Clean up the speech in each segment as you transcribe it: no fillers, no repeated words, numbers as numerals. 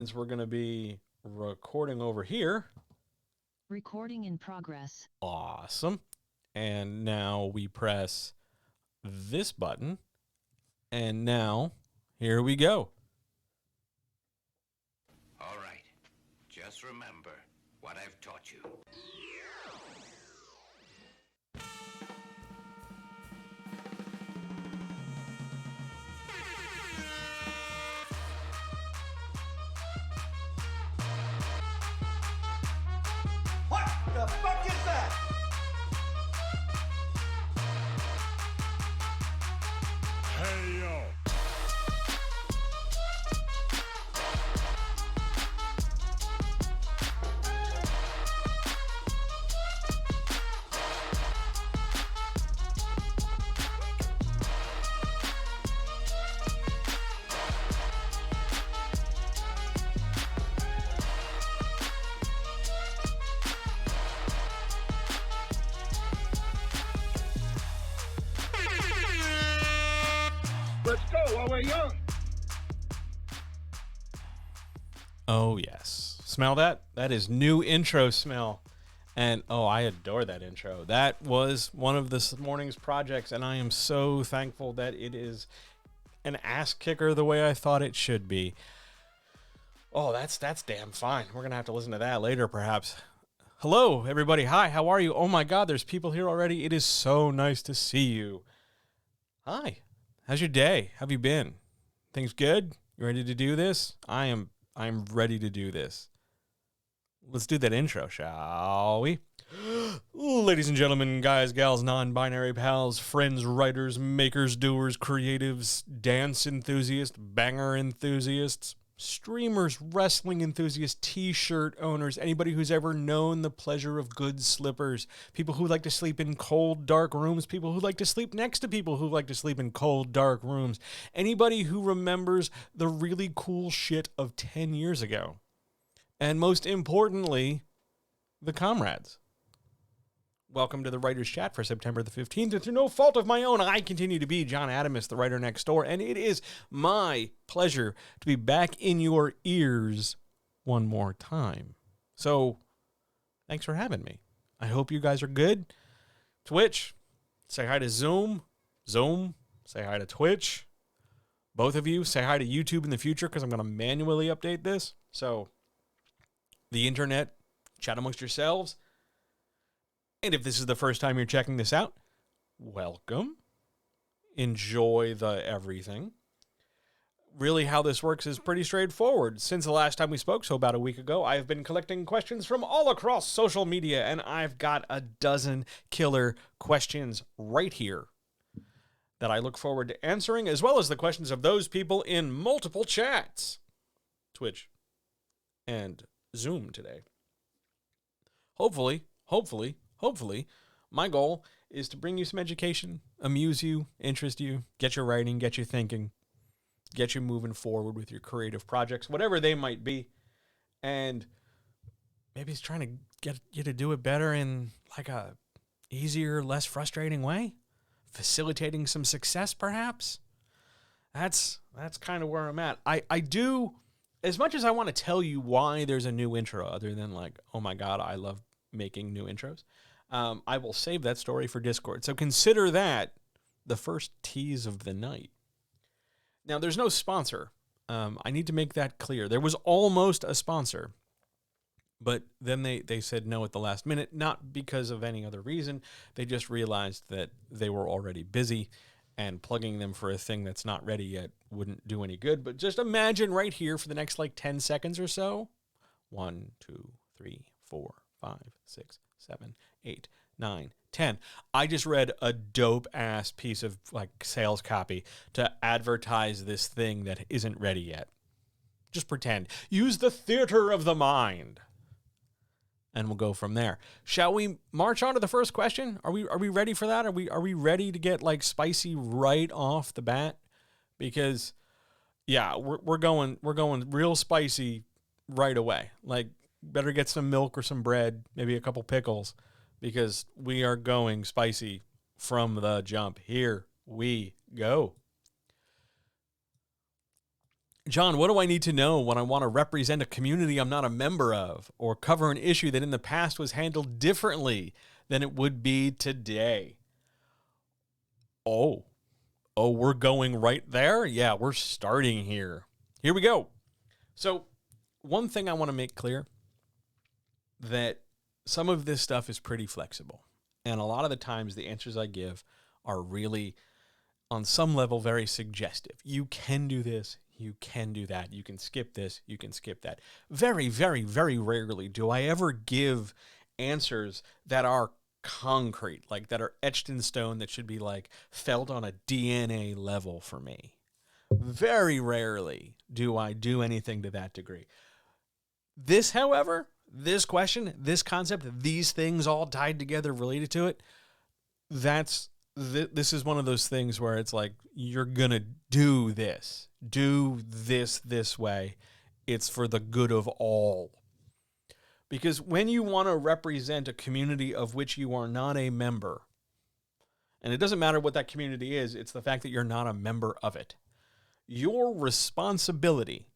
Since we're going to be recording over here. Recording in progress. Awesome. And now we press this button. And now, here we go. All right. Just remember what I've taught you. What the fuck is that? Hey yo. Let's go while we're young. Oh, yes. Smell that? That is new intro smell. And, oh, I adore that intro. That was one of this morning's projects, and I am so thankful that it is an ass kicker the way I thought it should be. Oh, that's damn fine. We're going to have to listen to that later, perhaps. Hello, everybody. Hi, how are you? Oh, my God, there's people here already. It is so nice to see you. Hi. How's your day? How have you been? Things good? You ready to do this? I'm ready to do this. Let's do that intro, shall we? Ladies and gentlemen, guys, gals, non-binary pals, friends, writers, makers, doers, creatives, dance enthusiasts, banger enthusiasts, streamers, wrestling enthusiasts, t-shirt owners, anybody who's ever known the pleasure of good slippers, people who like to sleep in cold, dark rooms, people who like to sleep next to people who like to sleep in cold, dark rooms, anybody who remembers the really cool shit of 10 years ago. And most importantly, the comrades. Welcome to the Writer's Chat for September the 15th. And through no fault of my own, I continue to be John Adamus, the writer next door. And it is my pleasure to be back in your ears one more time. So, thanks for having me. I hope you guys are good. Twitch, say hi to Zoom. Zoom, say hi to Twitch. Both of you, say hi to YouTube in the future because I'm going to manually update this. So, the internet, chat amongst yourselves. And if this is the first time you're checking this out, welcome. Enjoy the everything. Really, how this works is pretty straightforward. Since the last time we spoke, so about a week ago, I've been collecting questions from all across social media, and I've got a dozen killer questions right here that I look forward to answering, as well as the questions of those people in multiple chats. Twitch and Zoom today. Hopefully, my goal is to bring you some education, amuse you, interest you, get you writing, get you thinking, get you moving forward with your creative projects, whatever they might be. And maybe it's trying to get you to do it better in like a easier, less frustrating way, facilitating some success, perhaps. That's kind of where I'm at. I do, as much as I want to tell you why there's a new intro, other than like, oh my God, I love making new intros. I will save that story for Discord. So consider that the first tease of the night. Now, there's no sponsor. I need to make that clear. There was almost a sponsor, but then they said no at the last minute, not because of any other reason. They just realized that they were already busy, and plugging them for a thing that's not ready yet wouldn't do any good. But just imagine right here for the next like 10 seconds or so. 1, 2, 3, 4, 5, 6, 7, 8, 9, 10. I just read a dope ass piece of like sales copy to advertise this thing that isn't ready yet. Just pretend. Use the theater of the mind. And we'll go from there. Shall we march on to the first question? Are we ready for that? Are we ready to get like spicy right off the bat? Because yeah, we're going real spicy right away. Like, better get some milk or some bread, maybe a couple pickles, because we are going spicy from the jump. Here we go. John, what do I need to know when I want to represent a community I'm not a member of or cover an issue that in the past was handled differently than it would be today? Oh, we're going right there? Yeah, we're starting here. Here we go. So one thing I want to make clear, that some of this stuff is pretty flexible. And a lot of the times the answers I give are really, on some level, very suggestive. You can do this. You can do that. You can skip this. You can skip that. Very, very, very rarely do I ever give answers that are concrete, like that are etched in stone, that should be like felt on a DNA level for me. Very rarely do I do anything to that degree. This, however, this question, this concept, these things all tied together related to it, this is one of those things where it's like, you're going to do this way. It's for the good of all. Because when you want to represent a community of which you are not a member, and it doesn't matter what that community is, it's the fact that you're not a member of it. Your responsibility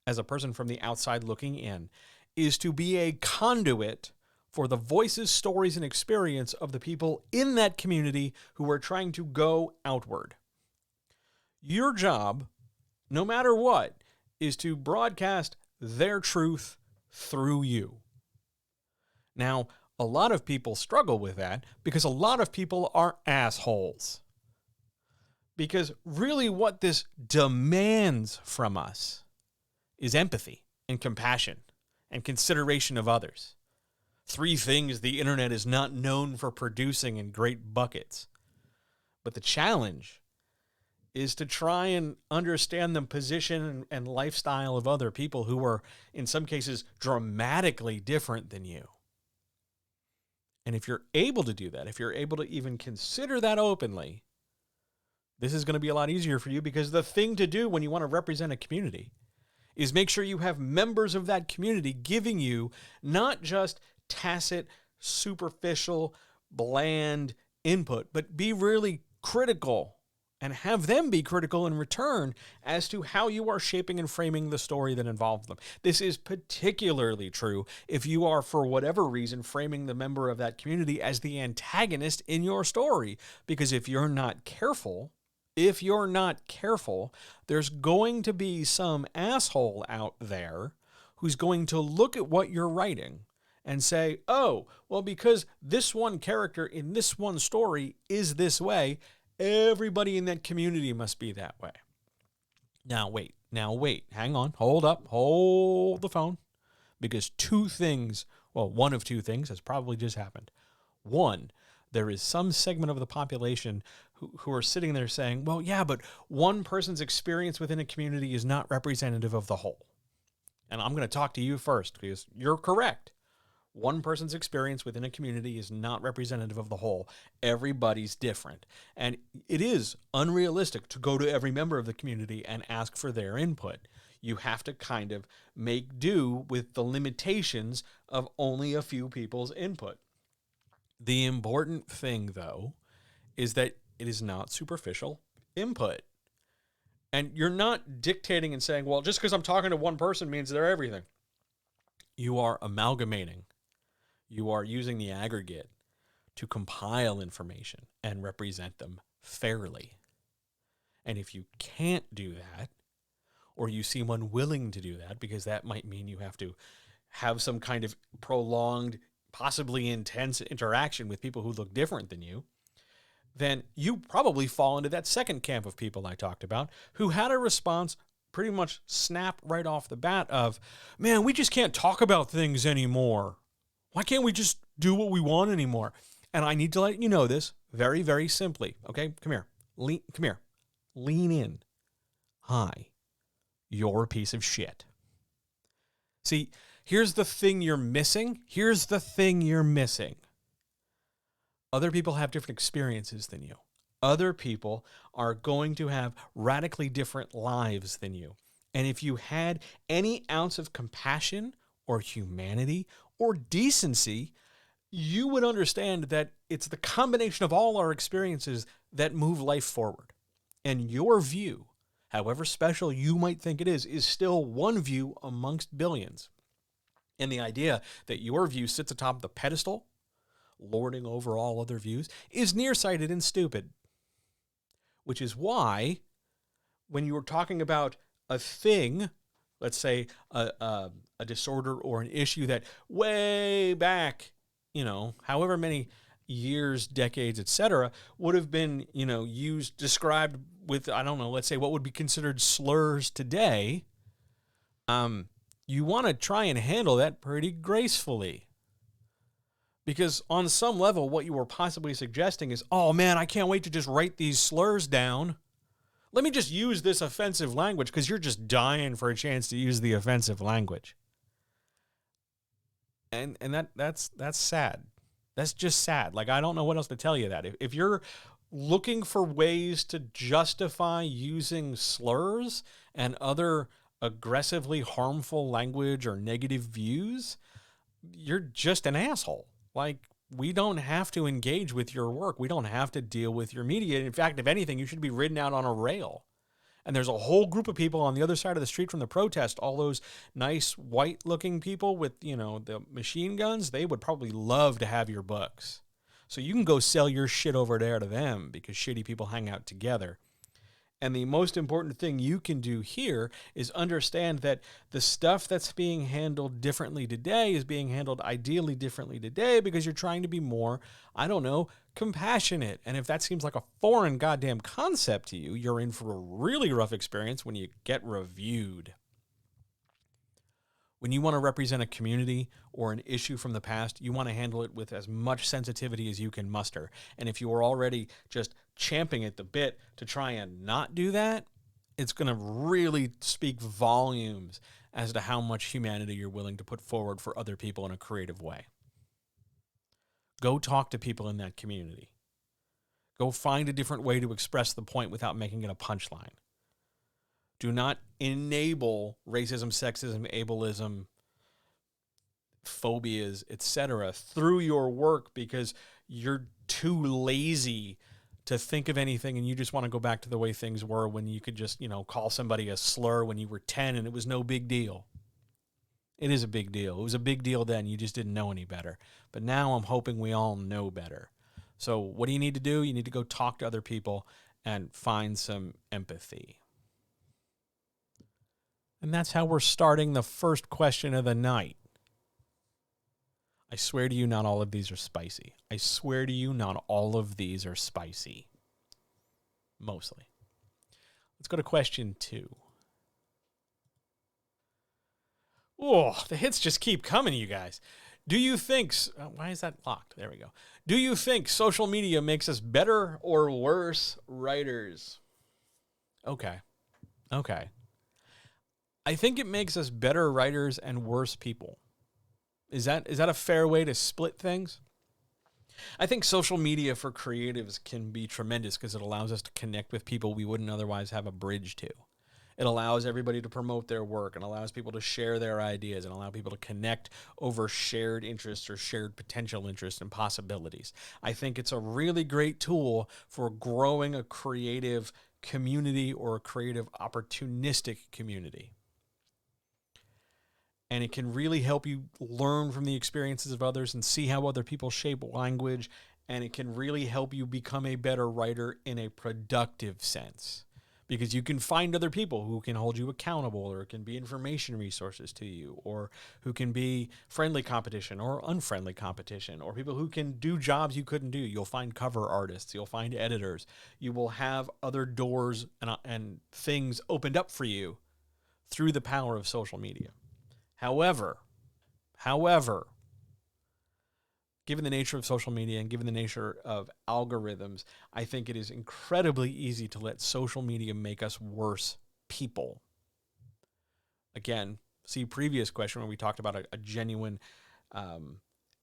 as a person from the outside looking in is to be a conduit for the voices, stories, and experience of the people in that community who are trying to go outward. Your job, no matter what, is to broadcast their truth through you. Now, a lot of people struggle with that because a lot of people are assholes. Because really what this demands from us is empathy and compassion and consideration of others. 3 things the internet is not known for producing in great buckets. But the challenge is to try and understand the position and lifestyle of other people who are, in some cases, dramatically different than you. And if you're able to do that, if you're able to even consider that openly, this is going to be a lot easier for you, because the thing to do when you want to represent a community is make sure you have members of that community giving you not just tacit, superficial, bland input, but be really critical and have them be critical in return as to how you are shaping and framing the story that involves them. This is particularly true if you are, for whatever reason, framing the member of that community as the antagonist in your story. Because if you're not careful, there's going to be some asshole out there who's going to look at what you're writing and say, oh, well, because this one character in this one story is this way, everybody in that community must be that way. Now wait, hang on, hold the phone, because one of two things has probably just happened. One, there is some segment of the population who are sitting there saying, well, yeah, but one person's experience within a community is not representative of the whole. And I'm going to talk to you first, because you're correct. One person's experience within a community is not representative of the whole. Everybody's different. And it is unrealistic to go to every member of the community and ask for their input. You have to kind of make do with the limitations of only a few people's input. The important thing, though, is that it is not superficial input. And you're not dictating and saying, well, just because I'm talking to one person means they're everything. You are amalgamating. You are using the aggregate to compile information and represent them fairly. And if you can't do that, or you seem unwilling to do that, because that might mean you have to have some kind of prolonged, possibly intense interaction with people who look different than you, then you probably fall into that second camp of people I talked about, who had a response pretty much snap right off the bat of, man, we just can't talk about things anymore. Why can't we just do what we want anymore? And I need to let you know this very, very simply. Okay, come here. Lean in. Hi, you're a piece of shit. See, here's the thing you're missing. Other people have different experiences than you. Other people are going to have radically different lives than you. And if you had any ounce of compassion or humanity or decency, you would understand that it's the combination of all our experiences that move life forward. And your view however special you might think it is still one view amongst billions. And the idea that your view sits atop the pedestal, lording over all other views, is nearsighted and stupid. Which is why, when you were talking about a thing, let's say a disorder or an issue that way back, however many years, decades, etc., would have been, used, described with, I don't know, let's say what would be considered slurs today, you want to try and handle that pretty gracefully. Because on some level, what you were possibly suggesting is, oh man, I can't wait to just write these slurs down. Let me just use this offensive language because you're just dying for a chance to use the offensive language. And that's sad. That's just sad. Like, I don't know what else to tell you that. If you're looking for ways to justify using slurs and other aggressively harmful language or negative views, you're just an asshole. Like, we don't have to engage with your work. We don't have to deal with your media. In fact, if anything, you should be ridden out on a rail. And there's a whole group of people on the other side of the street from the protest, all those nice white-looking people with, the machine guns. They would probably love to have your books. So you can go sell your shit over there to them because shitty people hang out together. And the most important thing you can do here is understand that the stuff that's being handled differently today is being handled ideally differently today because you're trying to be more, compassionate. And if that seems like a foreign goddamn concept to you, you're in for a really rough experience when you get reviewed. When you want to represent a community or an issue from the past, you want to handle it with as much sensitivity as you can muster. And if you are already just champing at the bit to try and not do that, it's going to really speak volumes as to how much humanity you're willing to put forward for other people in a creative way. Go talk to people in that community. Go find a different way to express the point without making it a punchline. Do not enable racism, sexism, ableism, phobias, etc. through your work because you're too lazy to think of anything and you just want to go back to the way things were when you could just, call somebody a slur when you were 10 and it was no big deal. It is a big deal. It was a big deal then. You just didn't know any better. But now I'm hoping we all know better. So what do you need to do? You need to go talk to other people and find some empathy. And that's how we're starting the first question of the night. I swear to you, not all of these are spicy. I swear to you, not all of these are spicy. Mostly. Let's go to question 2. Oh, the hits just keep coming, you guys. Do you think... why is that locked? There we go. Do you think social media makes us better or worse writers? Okay. I think it makes us better writers and worse people. Is that a fair way to split things? I think social media for creatives can be tremendous because it allows us to connect with people we wouldn't otherwise have a bridge to. It allows everybody to promote their work and allows people to share their ideas and allow people to connect over shared interests or shared potential interests and possibilities. I think it's a really great tool for growing a creative community or a creative opportunistic community. And it can really help you learn from the experiences of others and see how other people shape language. And it can really help you become a better writer in a productive sense. Because you can find other people who can hold you accountable, or it can be information resources to you, or who can be friendly competition or unfriendly competition, or people who can do jobs you couldn't do. You'll find cover artists. You'll find editors. You will have other doors and things opened up for you through the power of social media. However, given the nature of social media and given the nature of algorithms, I think it is incredibly easy to let social media make us worse people. Again, see previous question when we talked about a genuine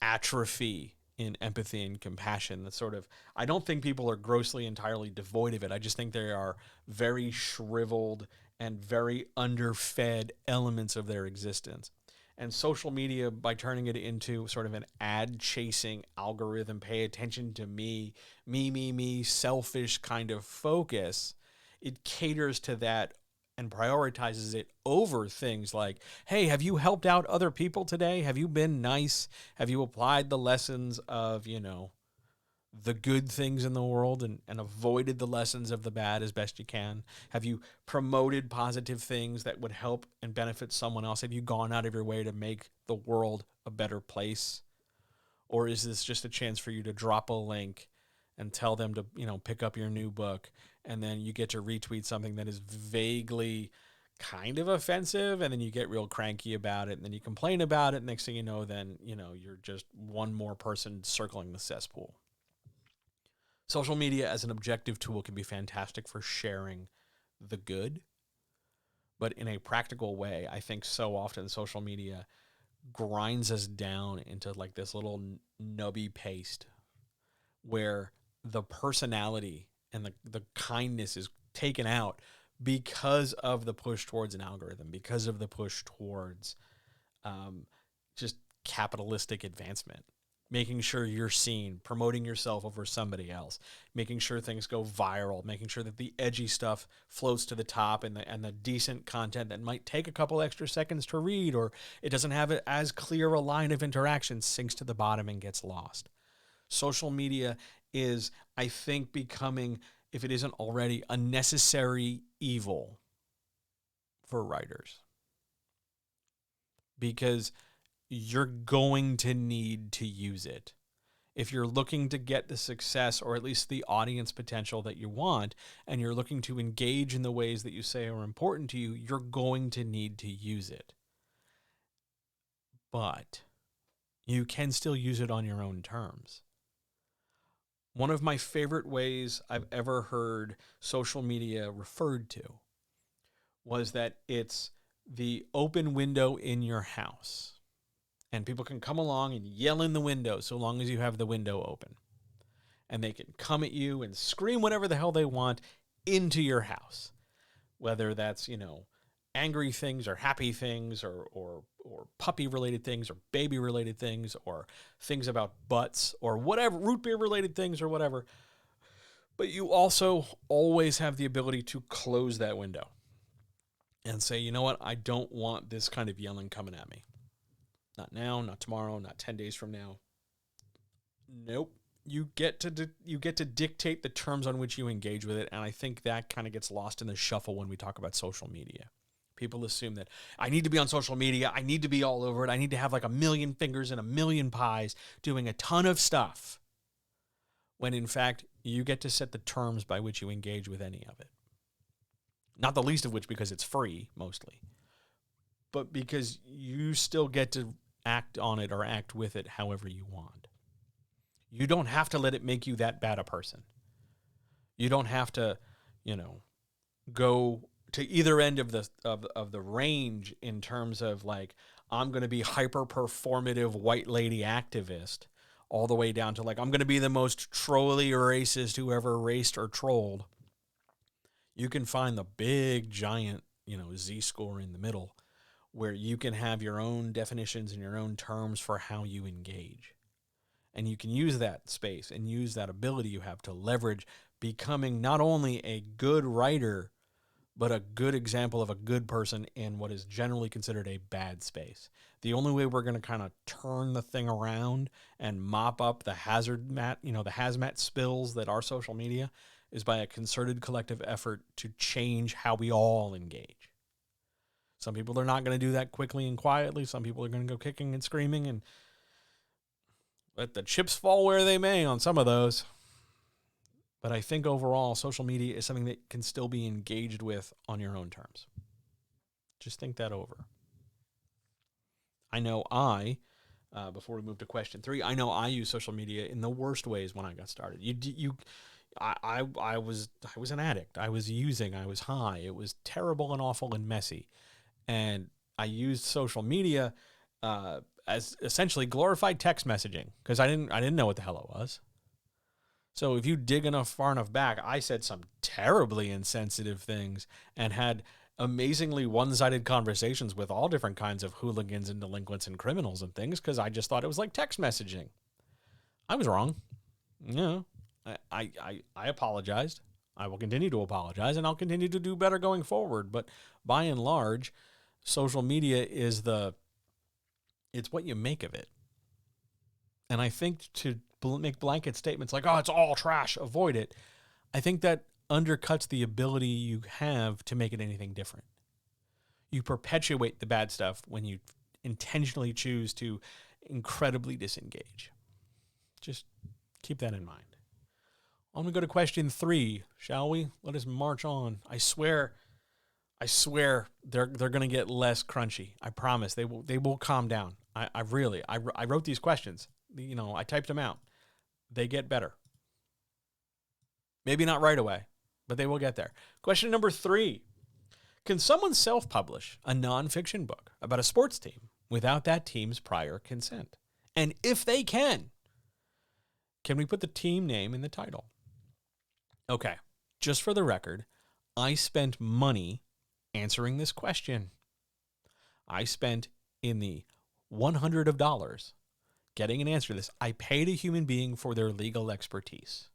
atrophy in empathy and compassion. That's sort of, I don't think people are grossly entirely devoid of it. I just think they are very shriveled and very underfed elements of their existence. And social media, by turning it into sort of an ad-chasing algorithm, pay attention to me, selfish kind of focus, it caters to that and prioritizes it over things like, hey, have you helped out other people today? Have you been nice? Have you applied the lessons of, the good things in the world and avoided the lessons of the bad as best you can? Have you promoted positive things that would help and benefit someone else? Have you gone out of your way to make the world a better place? Or is this just a chance for you to drop a link and tell them to, pick up your new book, and then you get to retweet something that is vaguely kind of offensive, and then you get real cranky about it, and then you complain about it. Next thing you know, then, you're just one more person circling the cesspool. Social media as an objective tool can be fantastic for sharing the good, but in a practical way, I think so often social media grinds us down into like this little nubby paste where the personality and the kindness is taken out because of the push towards an algorithm, because of the push towards just capitalistic advancement. Making sure you're seen, promoting yourself over somebody else, making sure things go viral, making sure that the edgy stuff floats to the top, and the decent content that might take a couple extra seconds to read, or it doesn't have as clear a line of interaction, sinks to the bottom and gets lost. Social media is, I think, becoming, if it isn't already, a necessary evil for writers. Because you're going to need to use it. If you're looking to get the success, or at least the audience potential that you want, and you're looking to engage in the ways that you say are important to you, you're going to need to use it. But you can still use it on your own terms. One of my favorite ways I've ever heard social media referred to was that it's the open window in your house. And people can come along and yell in the window so long as you have the window open. And they can come at you and scream whatever the hell they want into your house. Whether that's, angry things or happy things or puppy-related things or baby-related things or things about butts or whatever, root beer-related things or whatever. But you also always have the ability to close that window and say, you know what, I don't want this kind of yelling coming at me. Not now, not tomorrow, not 10 days from now. Nope. You get to dictate the terms on which you engage with it, and I think that kind of gets lost in the shuffle when we talk about social media. People assume that I need to be on social media, I need to be all over it, I need to have like 1,000,000 fingers and 1,000,000 pies doing a ton of stuff, when in fact you get to set the terms by which you engage with any of it. Not the least of which because it's free, mostly, but because you still get to act on it or act with it however you want. You don't have to let it make you that bad a person. You don't have to, go to either end of the range in terms of like, I'm going to be hyper performative white lady activist, all the way down to like, I'm going to be the most trolly racist who ever raced or trolled. You can find the big giant, Z-score in the middle, where you can have your own definitions and your own terms for how you engage. And you can use that space and use that ability you have to leverage becoming not only a good writer, but a good example of a good person in what is generally considered a bad space. The only way we're going to kind of turn the thing around and mop up the hazmat spills that are social media is by a concerted collective effort to change how we all engage. Some people are not going to do that quickly and quietly. Some people are going to go kicking and screaming and let the chips fall where they may on some of those. But I think overall, social media is something that can still be engaged with on your own terms. Just think that over. I know before we move to question 3, I know I use social media in the worst ways when I got started. I was an addict. I was high. It was terrible and awful and messy. And I used social media as essentially glorified text messaging because I didn't know what the hell it was. So if you dig far enough back, I said some terribly insensitive things and had amazingly one-sided conversations with all different kinds of hooligans and delinquents and criminals and things because I just thought it was like text messaging. I was wrong. I apologized. I will continue to apologize, and I'll continue to do better going forward. But by and large, social media is it's what you make of it. And I think to make blanket statements like, oh, it's all trash, avoid it, I think that undercuts the ability you have to make it anything different. You perpetuate the bad stuff when you intentionally choose to incredibly disengage. Just keep that in mind. I'm going to go to question 3, shall we? Let us march on. I swear they're going to get less crunchy. I promise. They will calm down. I wrote these questions. I typed them out. They get better. Maybe not right away, but they will get there. Question number 3. Can someone self-publish a nonfiction book about a sports team without that team's prior consent? And if they can we put the team name in the title? Okay, just for the record, I spent money answering this question. I spent in the $100 of dollars getting an answer to this. I paid a human being for their legal expertise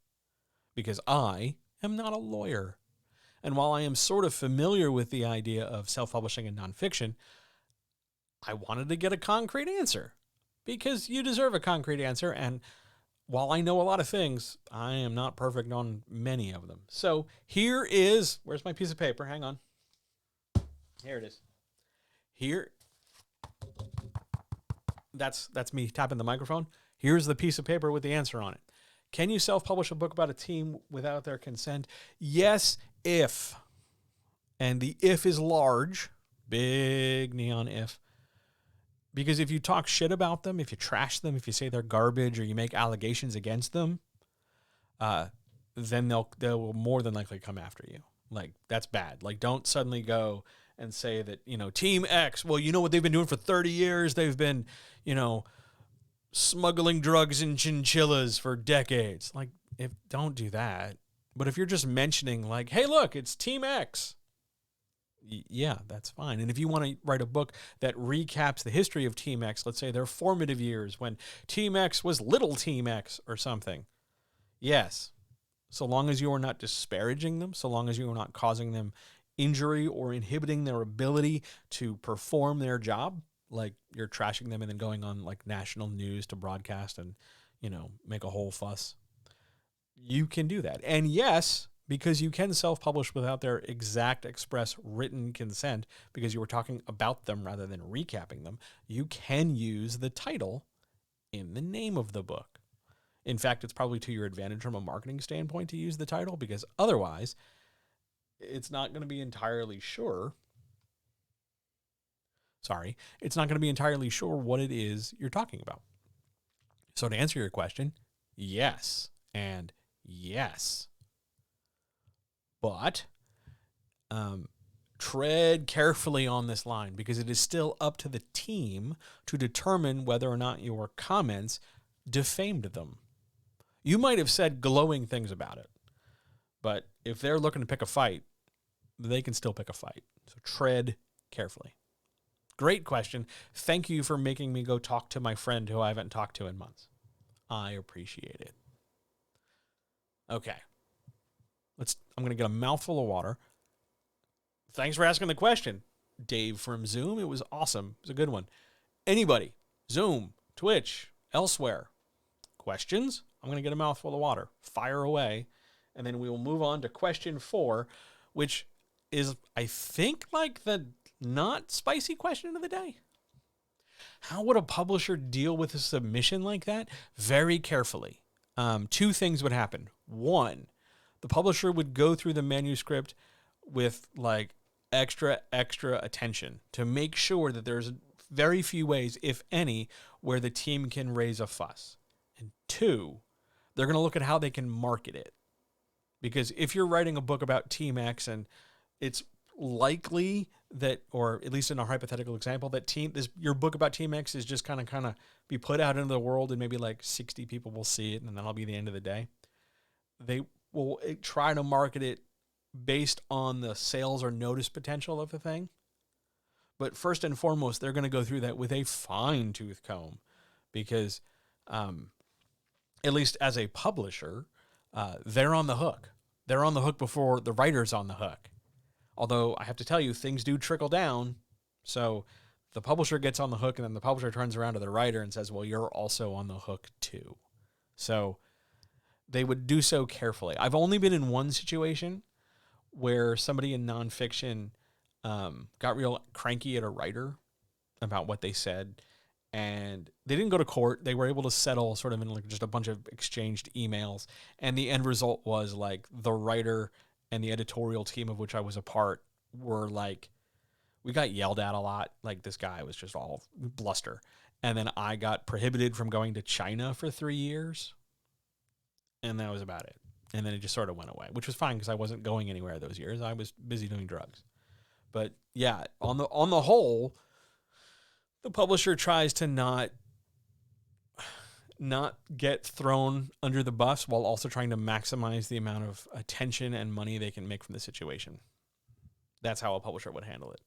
because I am not a lawyer. And while I am sort of familiar with the idea of self-publishing in nonfiction, I wanted to get a concrete answer because you deserve a concrete answer. And while I know a lot of things, I am not perfect on many of them. So where's my piece of paper? Hang on. Here it is. Here. That's me tapping the microphone. Here's the piece of paper with the answer on it. Can you self-publish a book about a team without their consent? Yes, if. And the if is large, big neon if. Because if you talk shit about them, if you trash them, if you say they're garbage or you make allegations against them, then they will more than likely come after you. Like, that's bad. Like, don't suddenly go and say that, Team X, well, you know what they've been doing for 30 years? They've been, smuggling drugs in chinchillas for decades. Like, don't do that. But if you're just mentioning like, hey, look, it's Team X. Yeah, that's fine. And if you want to write a book that recaps the history of Team X, let's say their formative years when Team X was little Team X or something. Yes. So long as you are not disparaging them, so long as you are not causing them injury or inhibiting their ability to perform their job, like you're trashing them and then going on like national news to broadcast and, make a whole fuss. You can do that. And yes, because you can self-publish without their exact express written consent, because you were talking about them rather than recapping them, you can use the title in the name of the book. In fact, it's probably to your advantage from a marketing standpoint to use the title, because otherwise it's not going to be entirely sure. It's not going to be entirely sure what it is you're talking about. So to answer your question, yes and yes. But tread carefully on this line, because it is still up to the team to determine whether or not your comments defamed them. You might have said glowing things about it, but if they're looking to pick a fight, they can still pick a fight. So tread carefully. Great question. Thank you for making me go talk to my friend who I haven't talked to in months. I appreciate it. Okay. I'm going to get a mouthful of water. Thanks for asking the question, Dave from Zoom. It was awesome. It was a good one. Anybody, Zoom, Twitch, elsewhere, questions? I'm going to get a mouthful of water. Fire away. And then we will move on to question 4, which is, I think, like the not spicy question of the day. How would a publisher deal with a submission like that? Very carefully. 2 things would happen. 1, the publisher would go through the manuscript with like extra attention to make sure that there's very few ways, if any, where the team can raise a fuss. And 2, they're going to look at how they can market it. Because if you're writing a book about Team X and it's likely that, or at least in our hypothetical example, that your book about Team X is just kind of be put out into the world and maybe like 60 people will see it and that'll be the end of the day. They will try to market it based on the sales or notice potential of the thing. But first and foremost, they're going to go through that with a fine-tooth comb because at least as a publisher, they're on the hook. they're on the hook before the writer's on the hook. Although I have to tell you, things do trickle down. So the publisher gets on the hook, and then the publisher turns around to the writer and says, well, you're also on the hook too. So they would do so carefully. I've only been in one situation where somebody in nonfiction got real cranky at a writer about what they said, and they didn't go to court. They were able to settle sort of in like just a bunch of exchanged emails, and the end result was like the writer and the editorial team of which I was a part were like, we got yelled at a lot. Like this guy was just all bluster, and then I got prohibited from going to China for 3 years, and that was about it. And then it just sort of went away, which was fine because I wasn't going anywhere those years. I was busy doing drugs. But yeah, on the whole, the publisher tries to not get thrown under the bus while also trying to maximize the amount of attention and money they can make from the situation. That's how a publisher would handle it.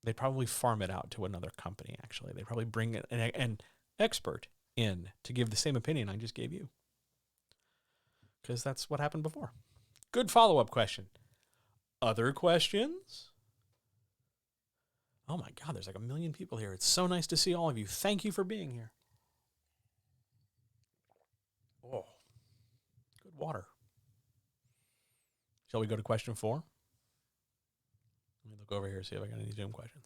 They'd probably farm it out to another company, actually. They'd probably bring an expert in to give the same opinion I just gave you. Because that's what happened before. Good follow-up question. Other questions? Oh my God, there's like 1 million people here. It's so nice to see all of you. Thank you for being here. Oh, good water. Shall we go to question 4? Let me look over here, see if I got any Zoom questions.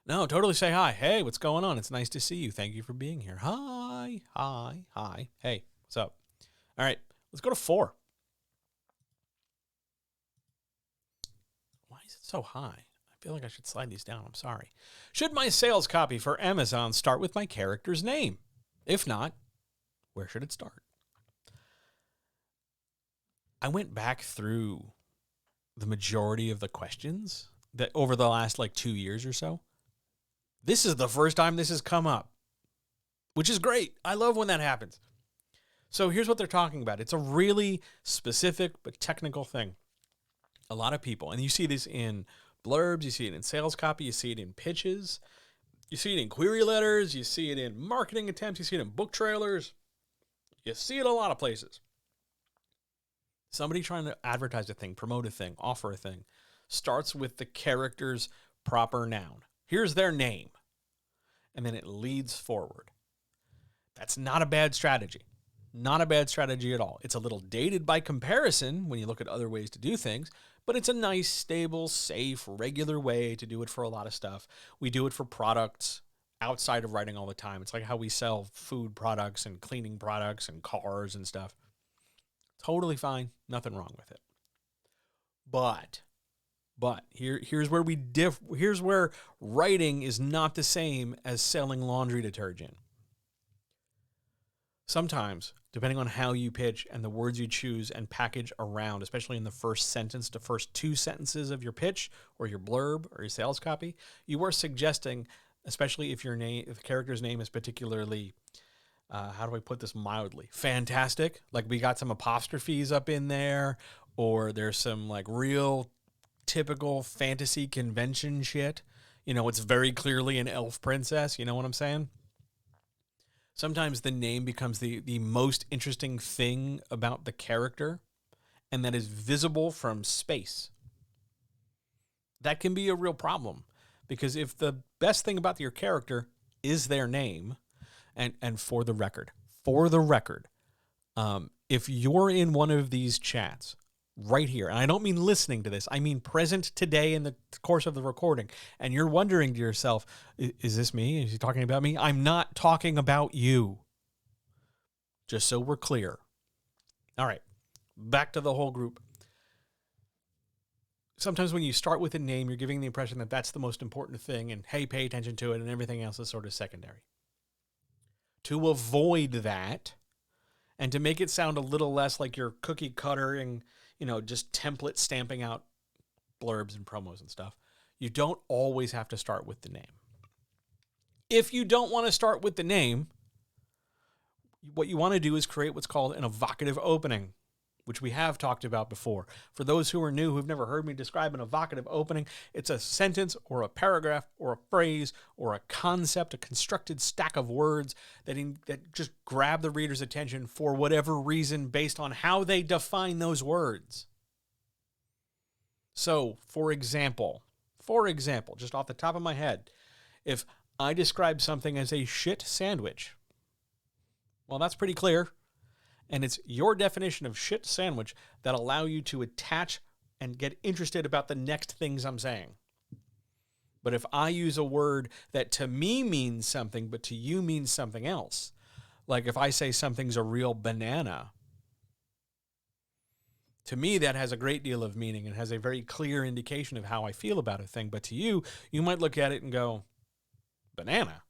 No, totally say hi. Hey, what's going on? It's nice to see you. Thank you for being here. Hi, hi, hi. Hey, what's up? All right, let's go to 4. Why is it so high? I feel like I should slide these down. I'm sorry. Should my sales copy for Amazon start with my character's name? If not, where should it start? I went back through the majority of the questions that over the last like 2 years or so. This is the first time this has come up, which is great. I love when that happens. So here's what they're talking about. It's a really specific but technical thing. A lot of people, and you see this in blurbs, you see it in sales copy, you see it in pitches, you see it in query letters, you see it in marketing attempts, you see it in book trailers, you see it a lot of places. Somebody trying to advertise a thing, promote a thing, offer a thing, starts with the character's proper noun. Here's their name. And then it leads forward. That's not a bad strategy. Not a bad strategy at all. It's a little dated by comparison when you look at other ways to do things, but it's a nice, stable, safe, regular way to do it for a lot of stuff. We do it for products outside of writing all the time. It's like how we sell food products and cleaning products and cars and stuff. Totally fine. Nothing wrong with it. But here's where here's where writing is not the same as selling laundry detergent. Sometimes, depending on how you pitch and the words you choose and package around, especially in the first sentence to first 2 sentences of your pitch or your blurb or your sales copy, you are suggesting, especially if if the character's name is particularly, how do I put this mildly, fantastic, like we got some apostrophes up in there, or there's some like real typical fantasy convention shit. You know, it's very clearly an elf princess. You know what I'm saying? Sometimes the name becomes the most interesting thing about the character, and that is visible from space. That can be a real problem, because if the best thing about your character is their name, and for the record, if you're in one of these chats right here, and I don't mean listening to this, I mean present today in the course of the recording, and you're wondering to yourself, is this me? Is he talking about me? I'm not talking about you. Just so we're clear. All right, back to the whole group. Sometimes when you start with a name, you're giving the impression that that's the most important thing, and hey, pay attention to it, and everything else is sort of secondary. To avoid that, and to make it sound a little less like you're cookie cuttering, just template stamping out blurbs and promos and stuff, you don't always have to start with the name. If you don't want to start with the name, what you want to do is create what's called an evocative opening, which we have talked about before. For those who are new, who've never heard me describe an evocative opening, it's a sentence or a paragraph or a phrase or a concept, a constructed stack of words that just grab the reader's attention for whatever reason based on how they define those words. So, for example, just off the top of my head, if I describe something as a shit sandwich, well, that's pretty clear. And it's your definition of shit sandwich that allow you to attach and get interested about the next things I'm saying. But if I use a word that to me means something, but to you means something else, like if I say something's a real banana, to me that has a great deal of meaning and has a very clear indication of how I feel about a thing. But to you, you might look at it and go, banana?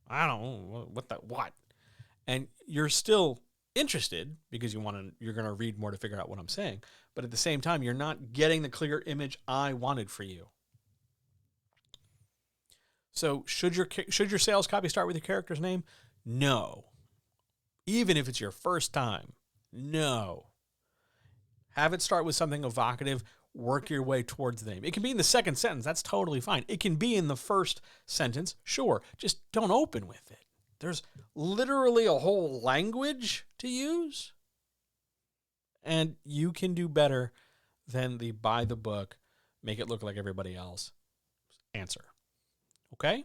I don't know, what? And you're still interested because you're going to read more to figure out what I'm saying. But at the same time, you're not getting the clear image I wanted for you. So should your sales copy start with your character's name? No. Even if it's your first time, no. Have it start with something evocative. Work your way towards the name. It can be in the second sentence. That's totally fine. It can be in the first sentence. Sure. Just don't open with it. There's literally a whole language to use. And you can do better than the buy the book, make it look like everybody else answer. Okay?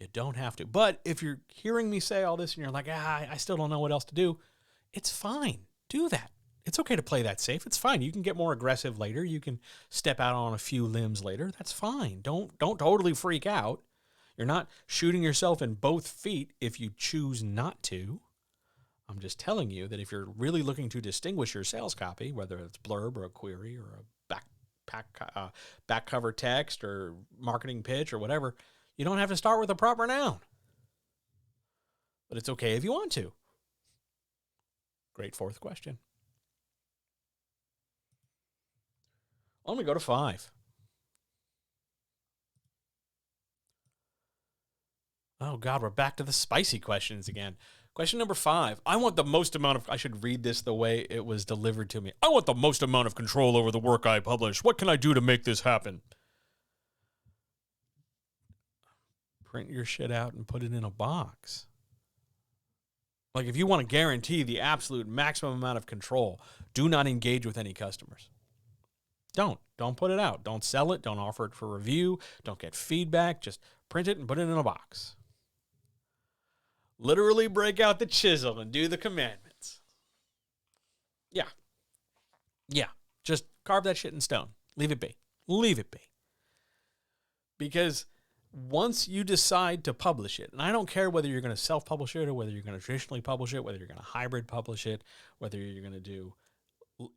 You don't have to. But if you're hearing me say all this and you're like, I still don't know what else to do, it's fine. Do that. It's okay to play that safe. It's fine. You can get more aggressive later. You can step out on a few limbs later. That's fine. Don't totally freak out. You're not shooting yourself in both feet if you choose not to. I'm just telling you that if you're really looking to distinguish your sales copy, whether it's blurb or a query or a back cover text or marketing pitch or whatever, you don't have to start with a proper noun. But it's okay if you want to. Great fourth question. Let me go to 5. Oh, God, we're back to the spicy questions again. Question number 5. I want the most amount of... I should read this the way it was delivered to me. I want the most amount of control over the work I publish. What can I do to make this happen? Print your shit out and put it in a box. Like, if you want to guarantee the absolute maximum amount of control, do not engage with any customers. Don't put it out. Don't sell it. Don't offer it for review. Don't get feedback. Just print it and put it in a box. Literally break out the chisel and do the commandments. Yeah. Just carve that shit in stone. Leave it be. Because once you decide to publish it, and I don't care whether you're going to self-publish it or whether you're going to traditionally publish it, whether you're going to hybrid publish it, whether you're going to do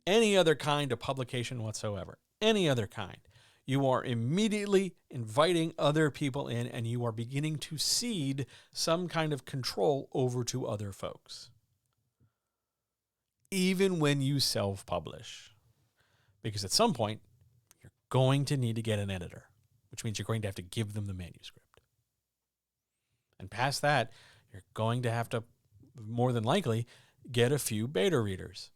any other kind of publication whatsoever, any other kind, you are immediately inviting other people in and you are beginning to cede some kind of control over to other folks. Even when you self-publish. Because at some point, you're going to need to get an editor, which means you're going to have to give them the manuscript. And past that, you're going to have to, more than likely, get a few beta readers.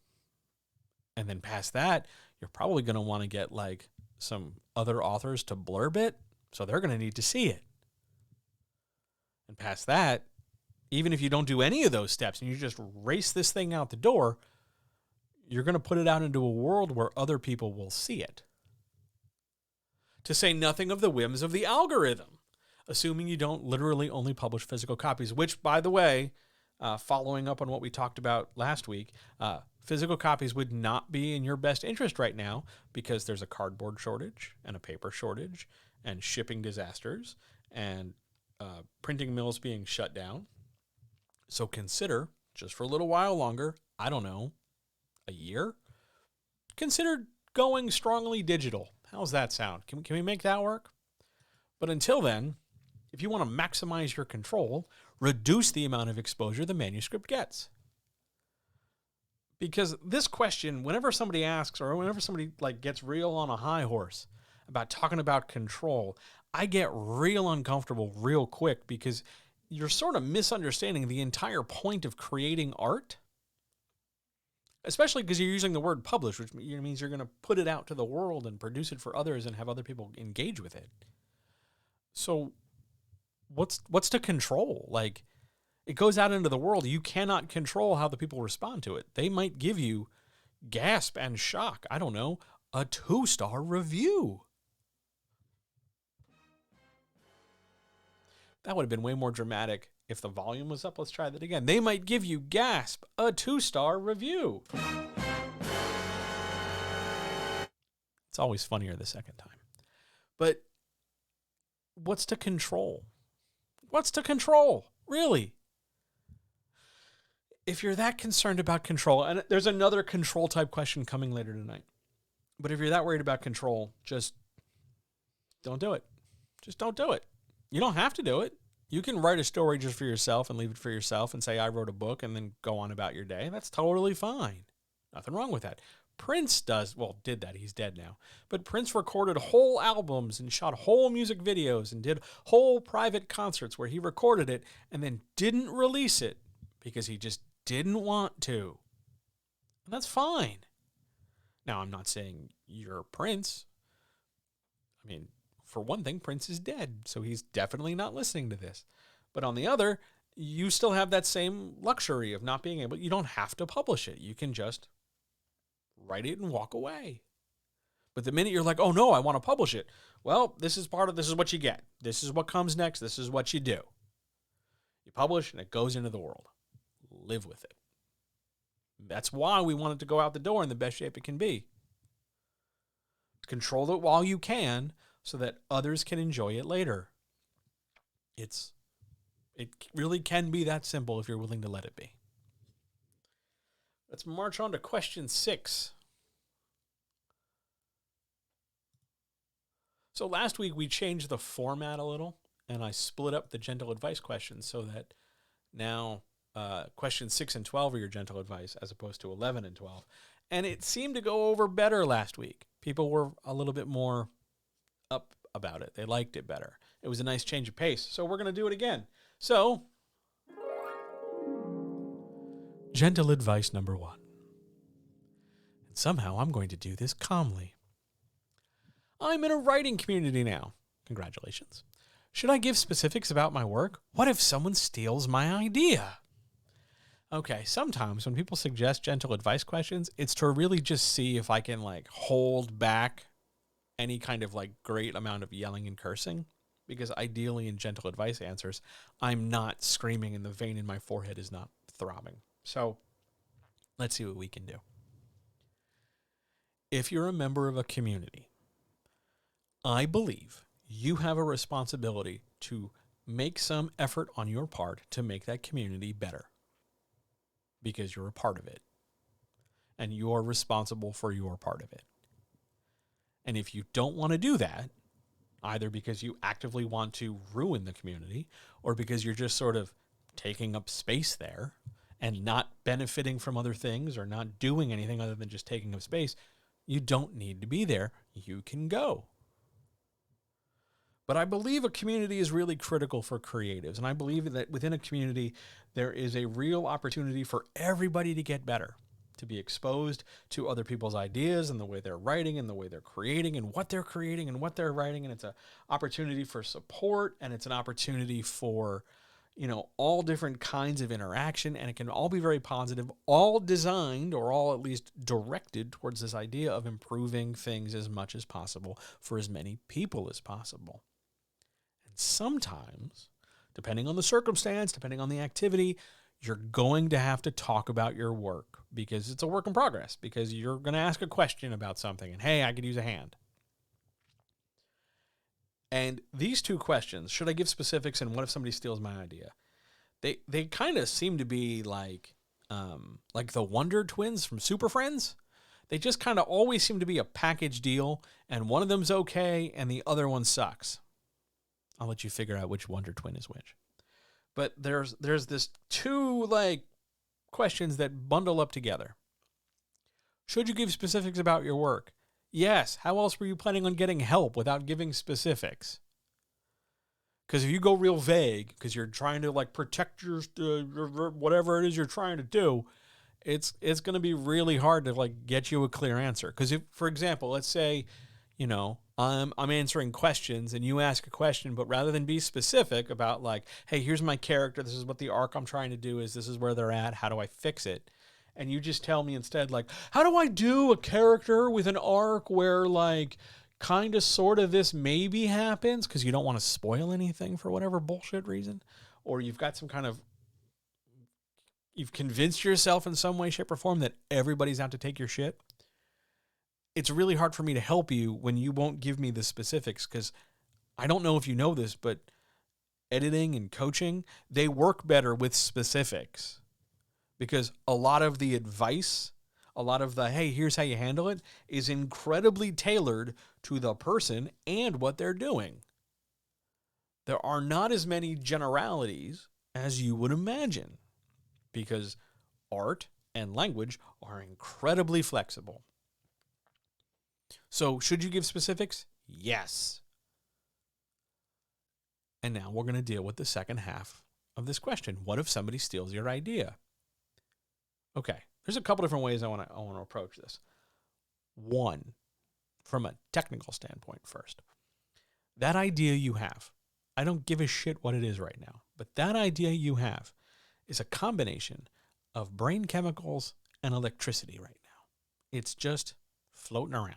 And then past that, you're probably going to want to get like some other authors to blurb it, so they're going to need to see it. And past that, even if you don't do any of those steps and you just race this thing out the door, you're going to put it out into a world where other people will see it. To say nothing of the whims of the algorithm, assuming you don't literally only publish physical copies, which, by the way, following up on what we talked about last week, physical copies would not be in your best interest right now because there's a cardboard shortage and a paper shortage and shipping disasters and printing mills being shut down. So consider, just for a little while longer, I don't know, a year, consider going strongly digital. How's that sound? Can we make that work? But until then, if you want to maximize your control, reduce the amount of exposure the manuscript gets. Because this question, whenever somebody asks or whenever somebody gets real on a high horse about talking about control, I get real uncomfortable real quick because you're sort of misunderstanding the entire point of creating art. Especially because you're using the word publish, which means you're going to put it out to the world and produce it for others and have other people engage with it. So what's to control? Like, it goes out into the world. You cannot control how the people respond to it. They might give you gasp and shock. I don't know, a 2-star review. That would have been way more dramatic if the volume was up. Let's try that again. They might give you gasp, a 2-star review. It's always funnier the second time. But what's to control? What's to control? Really? If you're that concerned about control, and there's another control type question coming later tonight, but if you're that worried about control, just don't do it. Just don't do it. You don't have to do it. You can write a story just for yourself and leave it for yourself and say, I wrote a book, and then go on about your day. That's totally fine. Nothing wrong with that. Prince did that. He's dead now. But Prince recorded whole albums and shot whole music videos and did whole private concerts where he recorded it and then didn't release it because he just didn't want to. And that's fine. Now, I'm not saying you're Prince. I mean, for one thing, Prince is dead, so he's definitely not listening to this. But on the other, you still have that same luxury of not being able, you don't have to publish it. You can just write it and walk away. But the minute you're like, oh no, I want to publish it. Well, this is what you get. This is what comes next. This is what you do. You publish and it goes into the world. Live with it. That's why we want it to go out the door in the best shape it can be. Control it while you can so that others can enjoy it later. It really can be that simple if you're willing to let it be. Let's march on to question 6. So last week we changed the format a little, and I split up the gentle advice questions so that now questions 6 and 12 are your gentle advice as opposed to 11 and 12. And it seemed to go over better last week. People were a little bit more up about it. They liked it better. It was a nice change of pace. So we're going to do it again. So, gentle advice number 1. And somehow I'm going to do this calmly. I'm in a writing community now. Congratulations. Should I give specifics about my work? What if someone steals my idea? Okay, sometimes when people suggest gentle advice questions, it's to really just see if I can hold back any kind of great amount of yelling and cursing. Because ideally in gentle advice answers, I'm not screaming and the vein in my forehead is not throbbing. So let's see what we can do. If you're a member of a community, I believe you have a responsibility to make some effort on your part to make that community better. Because you're a part of it. And you're responsible for your part of it. And if you don't want to do that, either because you actively want to ruin the community or because you're just sort of taking up space there and not benefiting from other things or not doing anything other than just taking up space, you don't need to be there. You can go. But I believe a community is really critical for creatives. And I believe that within a community, there is a real opportunity for everybody to get better, to be exposed to other people's ideas and the way they're writing and the way they're creating and what they're creating and what they're writing. And it's an opportunity for support, and it's an opportunity for, all different kinds of interaction. And it can all be very positive, all designed or all at least directed towards this idea of improving things as much as possible for as many people as possible. And sometimes, depending on the circumstance, depending on the activity, you're going to have to talk about your work because it's a work in progress, because you're going to ask a question about something and, hey, I could use a hand. And these two questions, should I give specifics and what if somebody steals my idea? They kind of seem to be like the Wonder Twins from Super Friends. They just kind of always seem to be a package deal, and one of them's okay and the other one sucks. I'll let you figure out which Wonder Twin is which. But there's this two questions that bundle up together. Should you give specifics about your work? Yes. How else were you planning on getting help without giving specifics? Because if you go real vague, because you're trying to protect your whatever it is you're trying to do, it's going to be really hard to like get you a clear answer. Because if, for example, let's say, I'm answering questions and you ask a question, but rather than be specific about like, hey, here's my character, this is what the arc I'm trying to do is, this is where they're at, how do I fix it? And you just tell me instead, like, how do I do a character with an arc where like kind of sort of this maybe happens, because you don't want to spoil anything for whatever bullshit reason, or you've got some kind of, you've convinced yourself in some way, shape, or form that everybody's out to take your shit. It's really hard for me to help you when you won't give me the specifics, because I don't know if you know this, but editing and coaching, they work better with specifics, because a lot of the advice, a lot of the, hey, here's how you handle it, is incredibly tailored to the person and what they're doing. There are not as many generalities as you would imagine, because art and language are incredibly flexible. So, should you give specifics? Yes. And now we're going to deal with the second half of this question. What if somebody steals your idea? Okay, there's a couple different ways I want to approach this. One, from a technical standpoint first. That idea you have, I don't give a shit what it is right now, but that idea you have is a combination of brain chemicals and electricity right now. It's just floating around.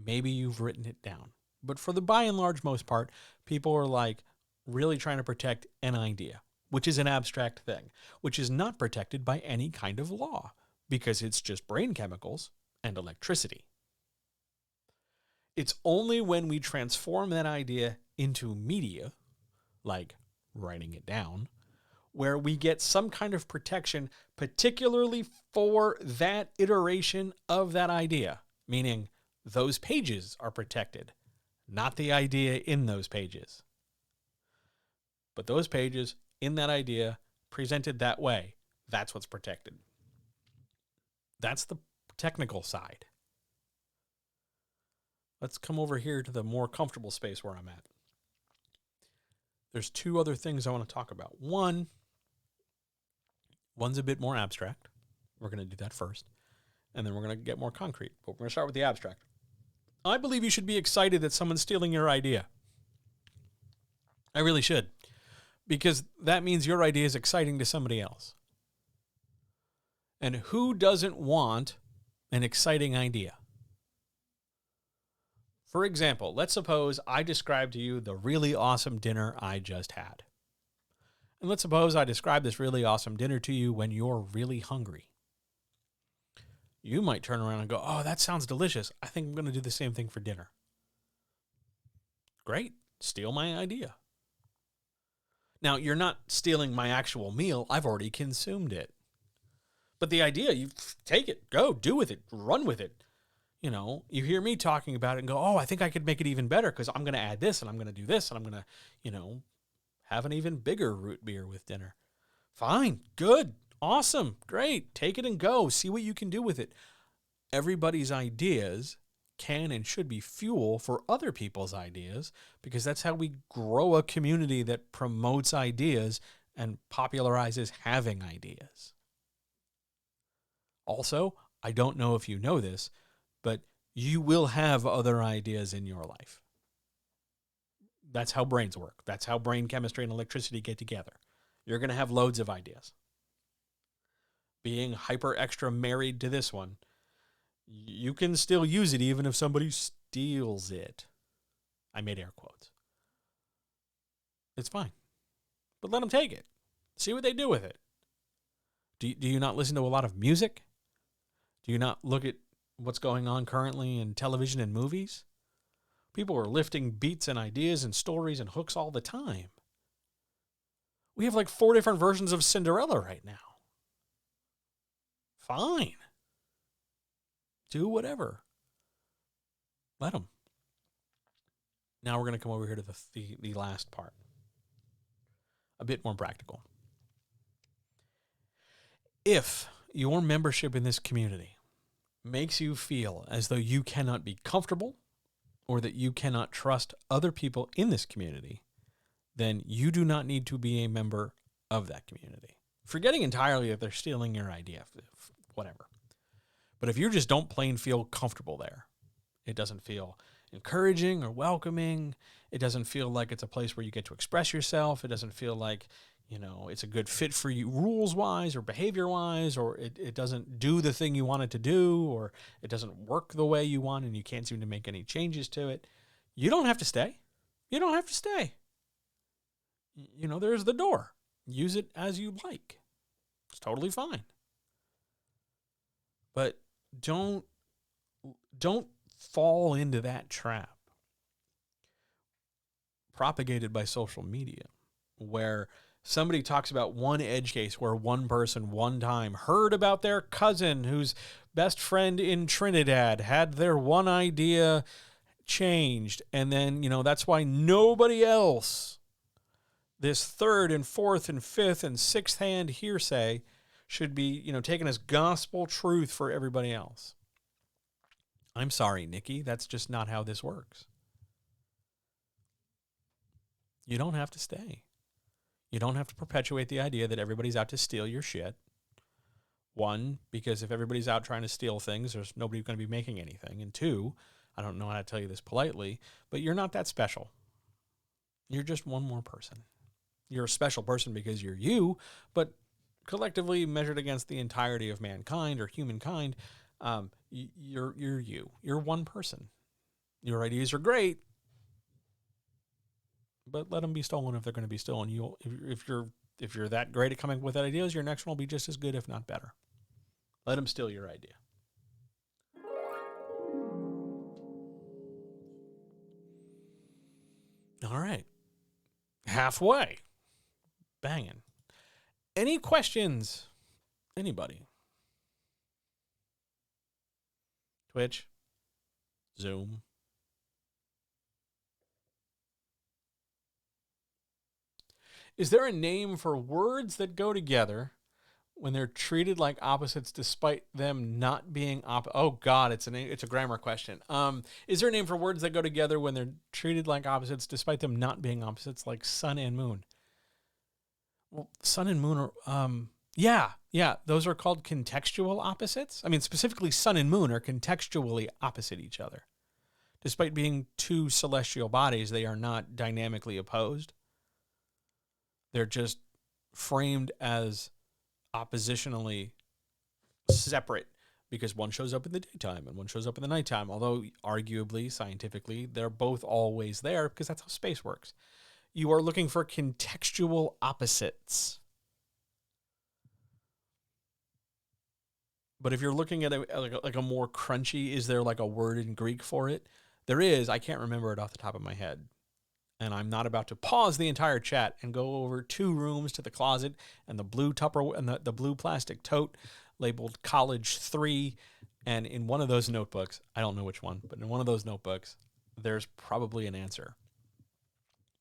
Maybe you've written it down. But for the by and large most part, people are like really trying to protect an idea, which is an abstract thing, which is not protected by any kind of law, because it's just brain chemicals and electricity. It's only when we transform that idea into media, like writing it down, where we get some kind of protection, particularly for that iteration of that idea, meaning those pages are protected, not the idea in those pages. But those pages in that idea presented that way, that's what's protected. That's the technical side. Let's come over here to the more comfortable space where I'm at. There's two other things I want to talk about. One's a bit more abstract. We're going to do that first. And then we're going to get more concrete. But we're going to start with the abstract. I believe you should be excited that someone's stealing your idea. I really should. Because that means your idea is exciting to somebody else. And who doesn't want an exciting idea? For example, let's suppose I describe to you the really awesome dinner I just had. And let's suppose I describe this really awesome dinner to you when you're really hungry. You might turn around and go, oh, that sounds delicious. I think I'm going to do the same thing for dinner. Great. Steal my idea. Now, you're not stealing my actual meal. I've already consumed it. But the idea, you take it, go, do with it, run with it. You hear me talking about it and go, oh, I think I could make it even better because I'm going to add this and I'm going to do this and I'm going to, have an even bigger root beer with dinner. Fine, good. Awesome. Great. Take it and go. See what you can do with it. Everybody's ideas can and should be fuel for other people's ideas, because that's how we grow a community that promotes ideas and popularizes having ideas. Also, I don't know if you know this, but you will have other ideas in your life. That's how brains work. That's how brain chemistry and electricity get together. You're going to have loads of ideas. Being hyper extra married to this one, you can still use it even if somebody steals it. I made air quotes. It's fine. But let them take it. See what they do with it. Do you not listen to a lot of music? Do you not look at what's going on currently in television and movies? People are lifting beats and ideas and stories and hooks all the time. We have like 4 different versions of Cinderella right now. Fine. Do whatever. Let them. Now we're going to come over here to the last part. A bit more practical. If your membership in this community makes you feel as though you cannot be comfortable or that you cannot trust other people in this community, then you do not need to be a member of that community. Forgetting entirely that they're stealing your idea, whatever. But if you just don't plain feel comfortable there, it doesn't feel encouraging or welcoming. It doesn't feel like it's a place where you get to express yourself. It doesn't feel like, it's a good fit for you rules-wise or behavior-wise, or it doesn't do the thing you want it to do, or it doesn't work the way you want and you can't seem to make any changes to it. You don't have to stay. You don't have to stay. There's the door. Use it as you like. It's totally fine. But don't fall into that trap propagated by social media, where somebody talks about one edge case where one person one time heard about their cousin whose best friend in Trinidad had their one idea changed. And then, that's why nobody else, this third and fourth and fifth and sixth hand hearsay, should be, taken as gospel truth for everybody else. I'm sorry, Nikki. That's just not how this works. You don't have to stay. You don't have to perpetuate the idea that everybody's out to steal your shit. One, because if everybody's out trying to steal things, there's nobody going to be making anything. And two, I don't know how to tell you this politely, but you're not that special. You're just one more person. You're a special person because you're you, but collectively measured against the entirety of mankind or humankind, you're you. You're one person. Your ideas are great, but let them be stolen if they're going to be stolen. If you're that great at coming up with ideas, your next one will be just as good, if not better. Let them steal your idea. All right. Halfway. Banging. Any questions? Anybody? Twitch? Zoom? Is there a name for words that go together when they're treated like opposites despite them not being Oh God, it's a grammar question. Is there a name for words that go together when they're treated like opposites despite them not being opposites, like sun and moon? Well, sun and moon are, yeah, those are called contextual opposites. I mean, specifically sun and moon are contextually opposite each other. Despite being two celestial bodies, they are not dynamically opposed. They're just framed as oppositionally separate because one shows up in the daytime and one shows up in the nighttime, although arguably, scientifically, they're both always there because that's how space works. You are looking for contextual opposites. But if you're looking at a more crunchy, is there like a word in Greek for it? There is. I can't remember it off the top of my head. And I'm not about to pause the entire chat and go over 2 rooms to the closet and the blue Tupperware and the blue plastic tote labeled College 3. And in one of those notebooks, I don't know which one, but in one of those notebooks, there's probably an answer.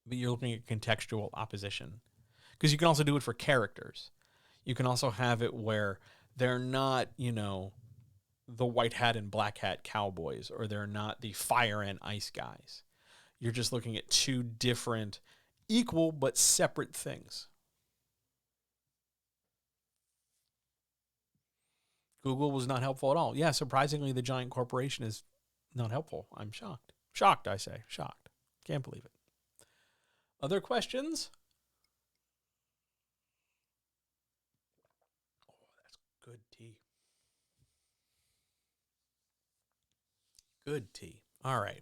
But you're looking at contextual opposition. Because you can also do it for characters. You can also have it where they're not, the white hat and black hat cowboys, or they're not the fire and ice guys. You're just looking at 2 different, equal but separate things. Google was not helpful at all. Yeah, surprisingly, the giant corporation is not helpful. I'm shocked. Shocked, I say. Shocked. Can't believe it. Other questions? Oh, that's good tea. Good tea. All right.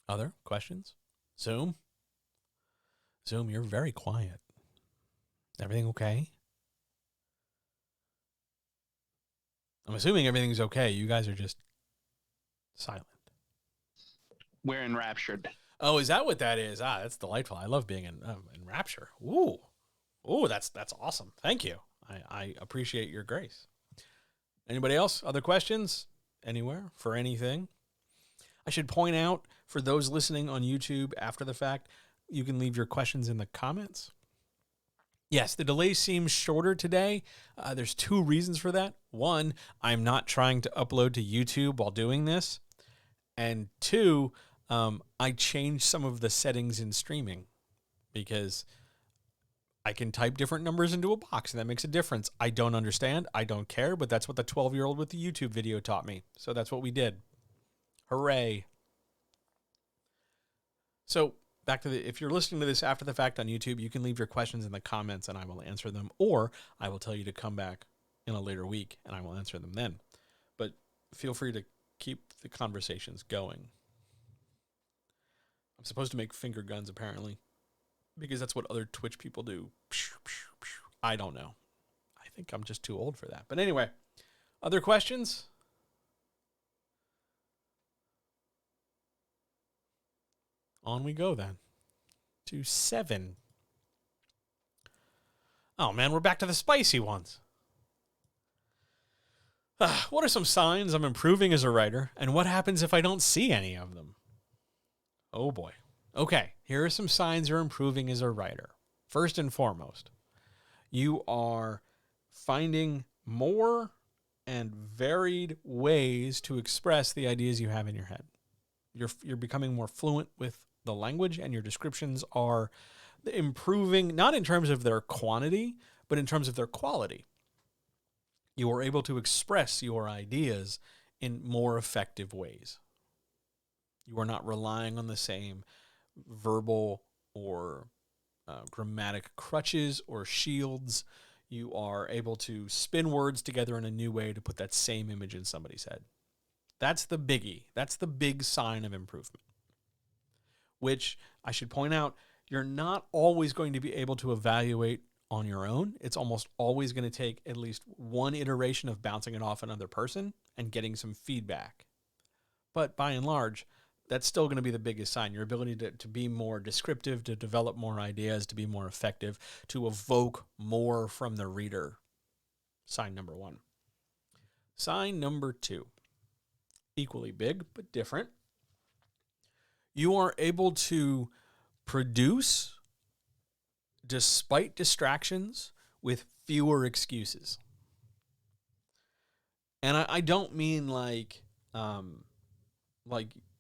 Other questions? Zoom? Zoom, you're very quiet. Everything okay? I'm assuming everything's okay. You guys are just silent. We're enraptured. Oh, is that what that is? That's delightful. I love being in rapture. Ooh, that's awesome. Thank you. I appreciate your grace. Anybody else? Other questions? Anywhere? For anything? I should point out, for those listening on YouTube after the fact, you can leave your questions in the comments. Yes, the delay seems shorter today. There's 2 reasons for that. 1, I'm not trying to upload to YouTube while doing this. And 2, I changed some of the settings in streaming because I can type different numbers into a box, and that makes a difference. I don't understand. I don't care, but that's what the 12-year-old with the YouTube video taught me. So that's what we did. Hooray. So back to if you're listening to this after the fact on YouTube, you can leave your questions in the comments and I will answer them, or I will tell you to come back in a later week and I will answer them then. But feel free to keep the conversations going. I'm supposed to make finger guns, apparently, because that's what other Twitch people do. I don't know. I think I'm just too old for that. But anyway, other questions? On we go then to 7. Oh man, we're back to the spicy ones. What are some signs I'm improving as a writer, and what happens if I don't see any of them? Oh boy. Okay, here are some signs you're improving as a writer. First and foremost, you are finding more and varied ways to express the ideas you have in your head. You're becoming more fluent with the language, and your descriptions are improving, not in terms of their quantity, but in terms of their quality. You are able to express your ideas in more effective ways. You are not relying on the same verbal or grammatic crutches or shields. You are able to spin words together in a new way to put that same image in somebody's head. That's the biggie. That's the big sign of improvement, which I should point out, you're not always going to be able to evaluate on your own. It's almost always going to take at least one iteration of bouncing it off another person and getting some feedback. But by and large, that's still going to be the biggest sign. Your ability to be more descriptive, to develop more ideas, to be more effective, to evoke more from the reader. Sign number 1. Sign number 2. Equally big, but different. You are able to produce despite distractions with fewer excuses. And I don't mean like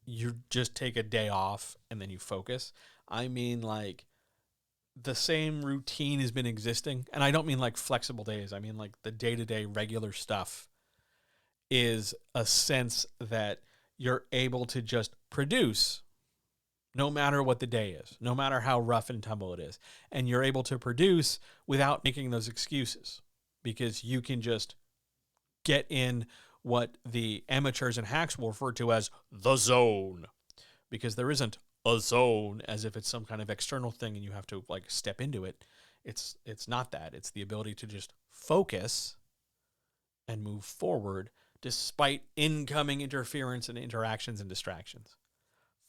you just take a day off and then you focus. I mean like the same routine has been existing. And I don't mean like flexible days. I mean like the day-to-day regular stuff is a sense that you're able to just produce no matter what the day is, no matter how rough and tumble it is. And you're able to produce without making those excuses because you can just get in what the amateurs and hacks will refer to as the zone, because there isn't a zone as if it's some kind of external thing and you have to like step into it. It's not that. It's the ability to just focus and move forward despite incoming interference and interactions and distractions.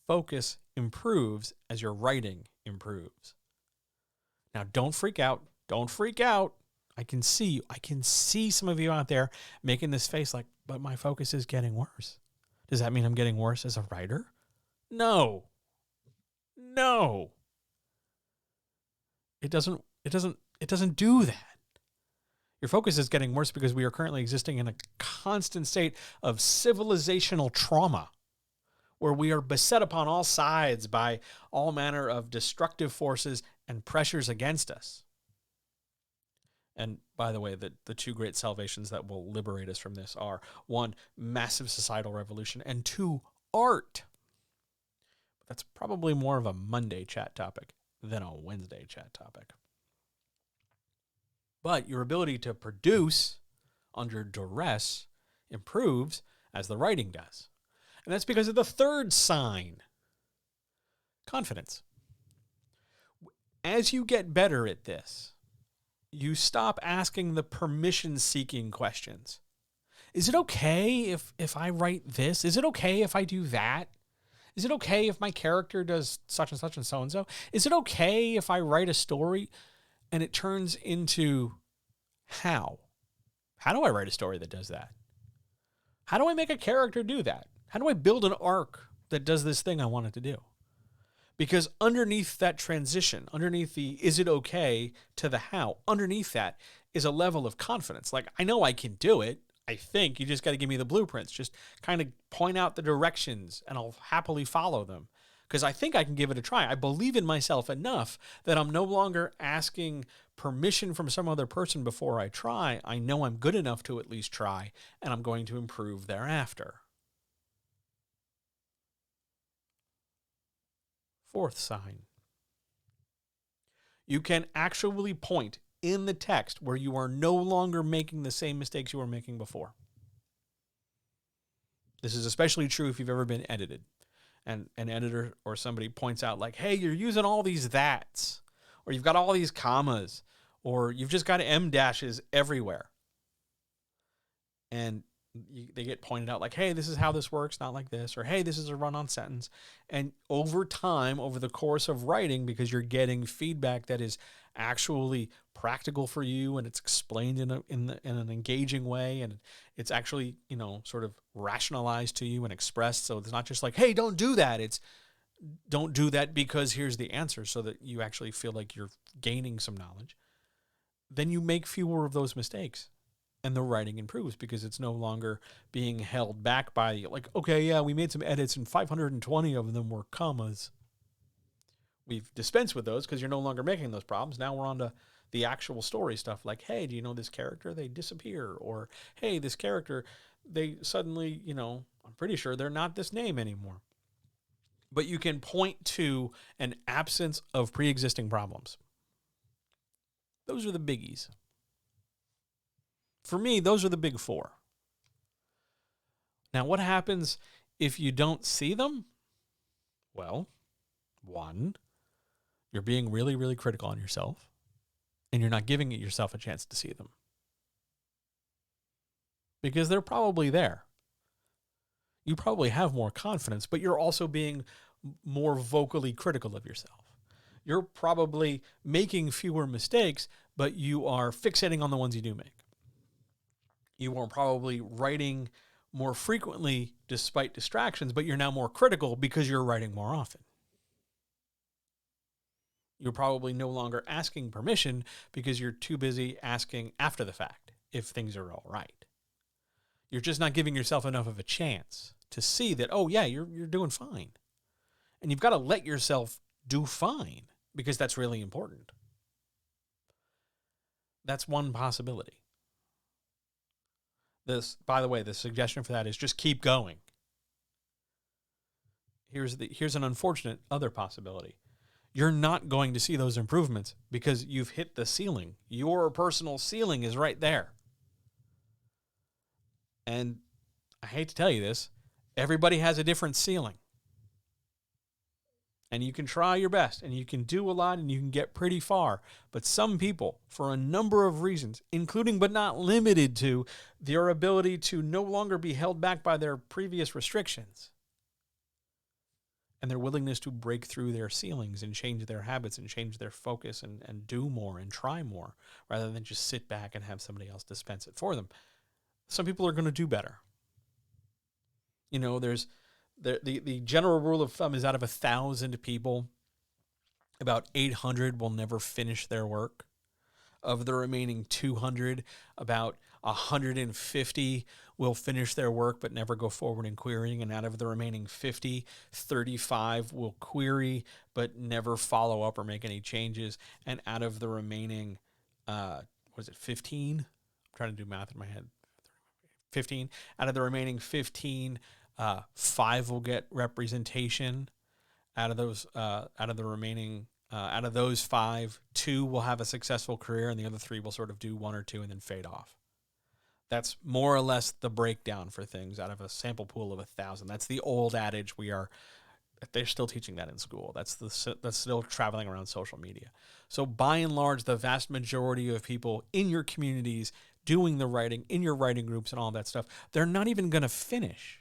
Focus improves as your writing improves. Now, don't freak out. Don't freak out. I can see some of you out there making this face like, but my focus is getting worse. Does that mean I'm getting worse as a writer? No. It doesn't do that. Your focus is getting worse because we are currently existing in a constant state of civilizational trauma, where we are beset upon all sides by all manner of destructive forces and pressures against us. And by the way, the 2 great salvations that will liberate us from this are 1, massive societal revolution, and 2, art. That's probably more of a Monday chat topic than a Wednesday chat topic. But your ability to produce under duress improves as the writing does. And that's because of the 3rd sign, confidence. As you get better at this, you stop asking the permission-seeking questions. Is it okay if I write this? Is it okay if I do that? Is it okay if my character does such and such and so-and-so? Is it okay if I write a story and it turns into how? How do I write a story that does that? How do I make a character do that? How do I build an arc that does this thing I want it to do? Because underneath that transition, underneath the is it okay to the how, underneath that is a level of confidence. Like, I know I can do it. I think you just got to give me the blueprints. Just kind of point out the directions and I'll happily follow them. because I think I can give it a try. I believe in myself enough that I'm no longer asking permission from some other person before I try. I know I'm good enough to at least try, and I'm going to improve thereafter. Fourth sign. You can actually point in the text where you are no longer making the same mistakes you were making before. This is especially true if you've ever been edited and an editor or somebody points out like, hey, you're using all these that's, or you've got all these commas, or you've just got M dashes everywhere. And they get pointed out like, hey, this is how this works, not like this, or hey, this is a run-on sentence. And over time, over the course of writing, because you're getting feedback that is actually practical for you and it's explained in an engaging way, and it's actually, sort of rationalized to you and expressed. So it's not just like, hey, don't do that. It's don't do that because here's the answer, so that you actually feel like you're gaining some knowledge. Then you make fewer of those mistakes. And the writing improves because it's no longer being held back by like, okay, yeah, we made some edits and 520 of them were commas. We've dispensed with those because you're no longer making those problems. Now we're on to the actual story stuff like, hey, do you know this character? They disappear. Or, hey, this character, they suddenly, I'm pretty sure they're not this name anymore. But you can point to an absence of pre-existing problems. Those are the biggies. For me, those are the big four. Now, what happens if you don't see them? Well, one, you're being really, really critical on yourself, and you're not giving yourself a chance to see them. Because they're probably there. You probably have more confidence, but you're also being more vocally critical of yourself. You're probably making fewer mistakes, but you are fixating on the ones you do make. You are probably writing more frequently despite distractions, but you're now more critical because you're writing more often. You're probably no longer asking permission because you're too busy asking after the fact if things are all right. You're just not giving yourself enough of a chance to see that, oh yeah, you're doing fine. And you've got to let yourself do fine because that's really important. That's one possibility. By the way, the suggestion for that is just keep going. Here's an unfortunate other possibility. You're not going to see those improvements because you've hit the ceiling. Your personal ceiling is right there. And I hate to tell you this, everybody has a different ceiling. And you can try your best, and you can do a lot, and you can get pretty far. But some people, for a number of reasons, including but not limited to their ability to no longer be held back by their previous restrictions, and their willingness to break through their ceilings and change their habits and change their focus and do more and try more, rather than just sit back and have somebody else dispense it for them. Some people are going to do better. There's the general rule of thumb is out of 1,000 people, about 800 will never finish their work. Of the remaining 200, about 150 will finish their work but never go forward in querying. And out of the remaining 50, 35 will query but never follow up or make any changes. And out of the remaining, 15? I'm trying to do math in my head. 15. Out of the remaining 15, 5 will get representation. Out of those 5, 2 will have a successful career, and the other 3 will sort of do 1 or 2 and then fade off. That's more or less the breakdown for things out of a sample pool of 1,000. That's the old adage. They're still teaching that in school. That's still traveling around social media. So by and large, the vast majority of people in your communities doing the writing, in your writing groups and all that stuff, they're not even going to finish.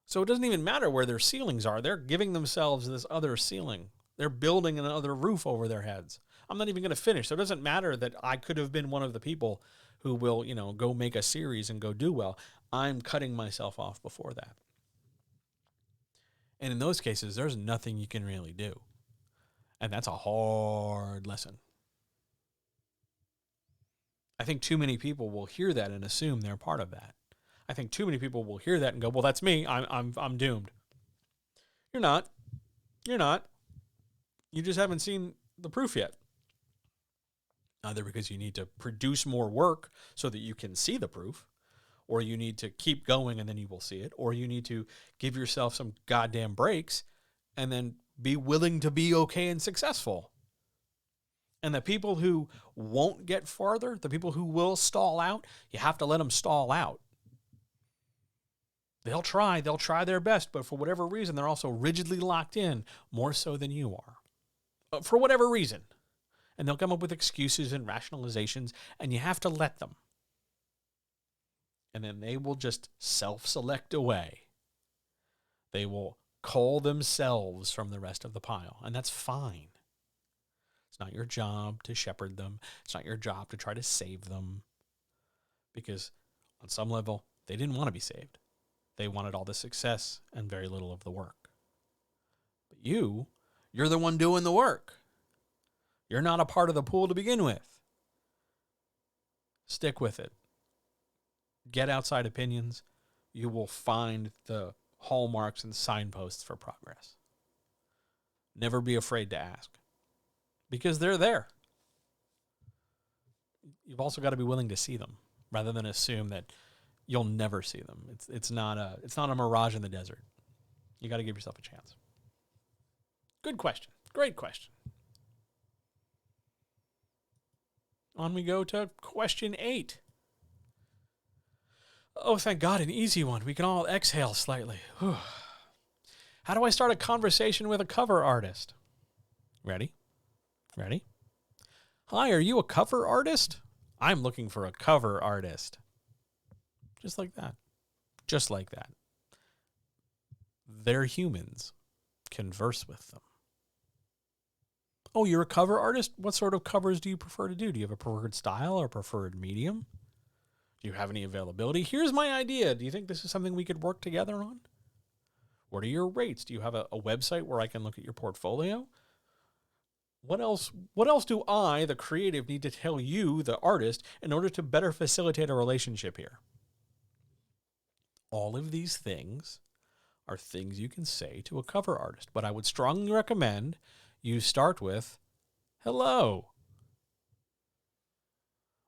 So it doesn't even matter where their ceilings are. They're giving themselves this other ceiling. They're building another roof over their heads. I'm not even going to finish. So it doesn't matter that I could have been one of the people who will, go make a series and go do well. I'm cutting myself off before that. And in those cases, there's nothing you can really do. And that's a hard lesson. I think too many people will hear that and assume they're part of that. I think too many people will hear that and go, well, that's me. I'm doomed. You're not. You're not. You just haven't seen the proof yet. Either because you need to produce more work so that you can see the proof, or you need to keep going and then you will see it, or you need to give yourself some goddamn breaks and then be willing to be okay and successful. And the people who won't get farther, the people who will stall out, you have to let them stall out. They'll try their best, but for whatever reason, they're also rigidly locked in, more so than you are. For whatever reason. And they'll come up with excuses and rationalizations, and you have to let them. And then they will just self-select away. They will cull themselves from the rest of the pile, and that's fine. It's not your job to shepherd them. It's not your job to try to save them. Because on some level, they didn't want to be saved. They wanted all the success and very little of the work. But you're the one doing the work. You're not a part of the pool to begin with. Stick with it. Get outside opinions. You will find the hallmarks and signposts for progress. Never be afraid to ask. Because they're there. You've also got to be willing to see them rather than assume that you'll never see them. It's not a mirage in the desert. You got to give yourself a chance. Good question. Great question. On we go to question 8. Oh, thank God, an easy one. We can all exhale slightly. Whew. How do I start a conversation with a cover artist? Ready? Ready? Hi, are you a cover artist? I'm looking for a cover artist. Just like that. Just like that. They're humans. Converse with them. Oh, you're a cover artist? What sort of covers do you prefer to do? Do you have a preferred style or preferred medium? Do you have any availability? Here's my idea. Do you think this is something we could work together on? What are your rates? Do you have a website where I can look at your portfolio? What else do I, the creative, need to tell you, the artist, in order to better facilitate a relationship here? All of these things are things you can say to a cover artist, but I would strongly recommend you start with, hello.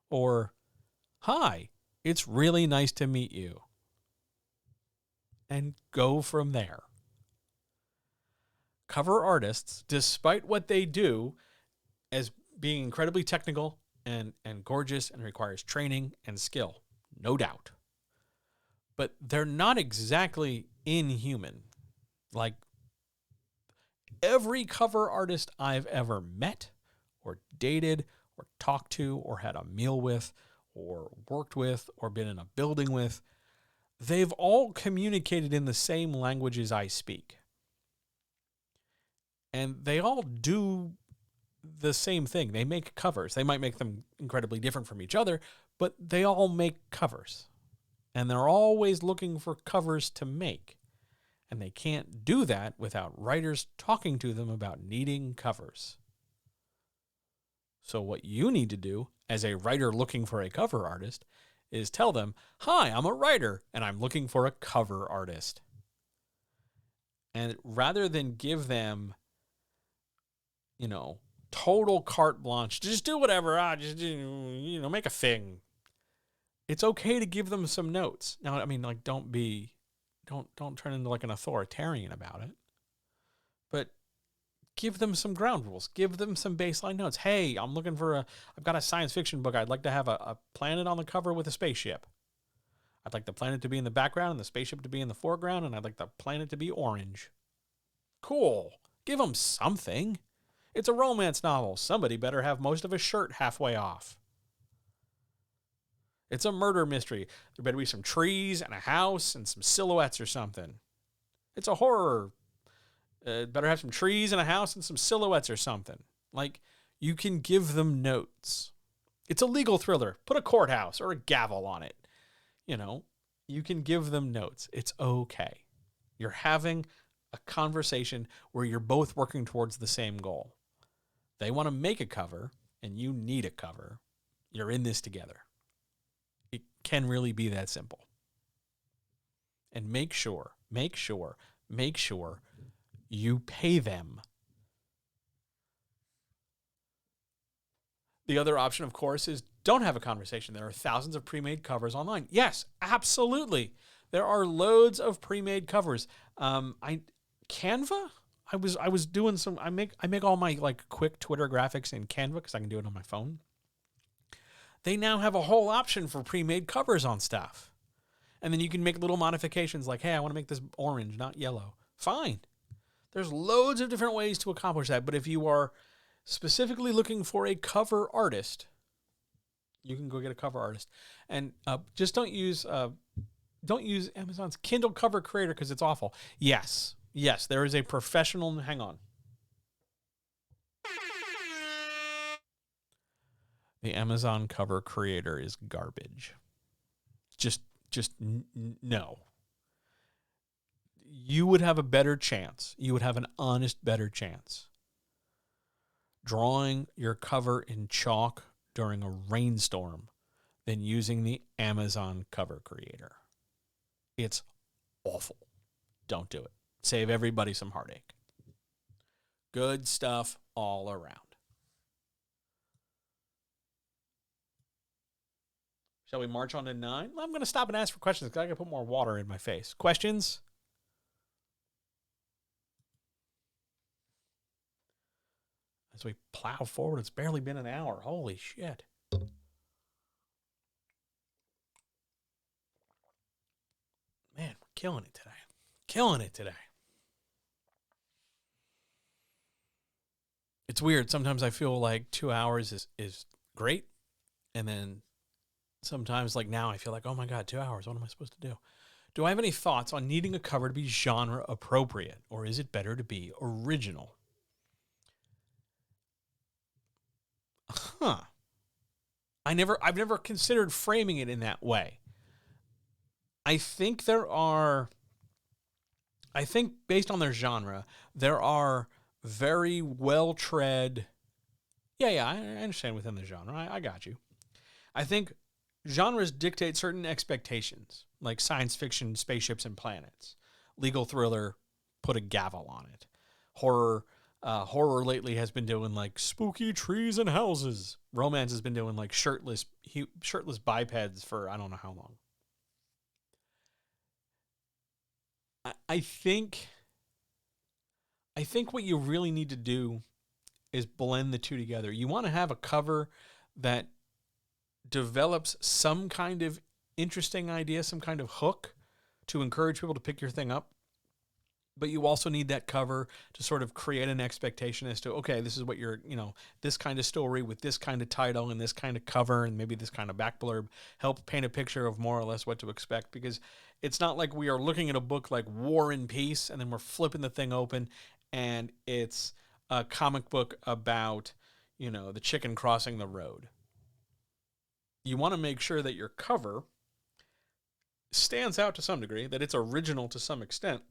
Or, hi, it's really nice to meet you. And go from there. Cover artists, despite what they do as being incredibly technical and gorgeous and requires training and skill, no doubt. But they're not exactly inhuman. Like, every cover artist I've ever met or dated or talked to or had a meal with or worked with or been in a building with, they've all communicated in the same languages I speak. And they all do the same thing. They make covers. They might make them incredibly different from each other, but they all make covers. And they're always looking for covers to make. And they can't do that without writers talking to them about needing covers. So what you need to do as a writer looking for a cover artist is tell them, hi, I'm a writer and I'm looking for a cover artist. And rather than give them, total carte blanche, just do whatever, make a thing. It's okay to give them some notes. Now, don't turn into like an authoritarian about it. But give them some ground rules. Give them some baseline notes. Hey, I've got a science fiction book. I'd like to have a planet on the cover with a spaceship. I'd like the planet to be in the background and the spaceship to be in the foreground, and I'd like the planet to be orange. Cool. Give them something. It's a romance novel. Somebody better have most of a shirt halfway off. It's a murder mystery. There better be some trees and a house and some silhouettes or something. It's a horror. Better have some trees and a house and some silhouettes or something. Like, you can give them notes. It's a legal thriller. Put a courthouse or a gavel on it. You can give them notes. It's okay. You're having a conversation where you're both working towards the same goal. They want to make a cover and you need a cover. You're in this together. It can really be that simple. And make sure You pay them. The other option, of course, is don't have a conversation. There are thousands of pre-made covers online. Yes, absolutely. There are loads of pre-made covers. Canva. I was doing some. I make all my like quick Twitter graphics in Canva because I can do it on my phone. They now have a whole option for pre-made covers on stuff, and then you can make little modifications like, hey, I want to make this orange, not yellow. Fine. There's loads of different ways to accomplish that. But if you are specifically looking for a cover artist, you can go get a cover artist, and just don't use Amazon's Kindle Cover Creator because it's awful. Yes, there is a professional. Hang on. The Amazon Cover Creator is garbage. Just no. You would have a better chance. You would have an honest, better chance drawing your cover in chalk during a rainstorm than using the Amazon Cover Creator. It's awful. Don't do it. Save everybody some heartache. Good stuff all around. Shall we march on to 9? I'm going to stop and ask for questions because I got to put more water in my face. Questions? As we plow forward, it's barely been an hour. Holy shit. Man, we're killing it today. Killing it today. It's weird. Sometimes I feel like 2 hours is great. And then sometimes, like now, I feel like, oh my God, 2 hours. What am I supposed to do? Do I have any thoughts on needing a cover to be genre appropriate? Or is it better to be original? I've never considered framing it in that way. I think based on their genre, there are very well-tread. Yeah, I understand within the genre. I got you. I think genres dictate certain expectations, like science fiction, spaceships and planets. Legal thriller, put a gavel on it. Horror lately has been doing like spooky trees and houses. Romance has been doing like shirtless bipeds for I don't know how long. I think what you really need to do is blend the two together. You want to have a cover that develops some kind of interesting idea, some kind of hook to encourage people to pick your thing up. But you also need that cover to sort of create an expectation as to, okay, this is what this kind of story with this kind of title and this kind of cover and maybe this kind of back blurb help paint a picture of more or less what to expect. Because it's not like we are looking at a book like War and Peace and then we're flipping the thing open and it's a comic book about, the chicken crossing the road. You want to make sure that your cover stands out to some degree, that it's original to some extent,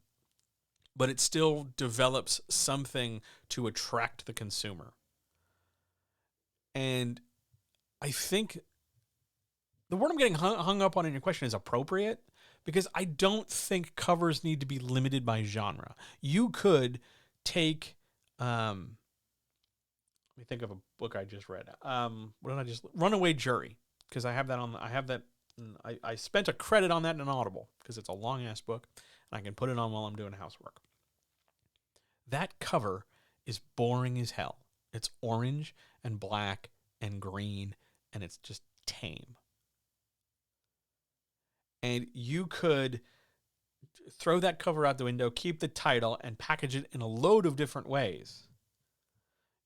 but it still develops something to attract the consumer. And I think the word I'm getting hung up on in your question is appropriate, because I don't think covers need to be limited by genre. You could take, let me think of a book I just read. Runaway Jury, because I have that I spent a credit on that in an Audible, because it's a long-ass book, and I can put it on while I'm doing housework. That cover is boring as hell. It's orange and black and green, and it's just tame. And you could throw that cover out the window, keep the title, and package it in a load of different ways.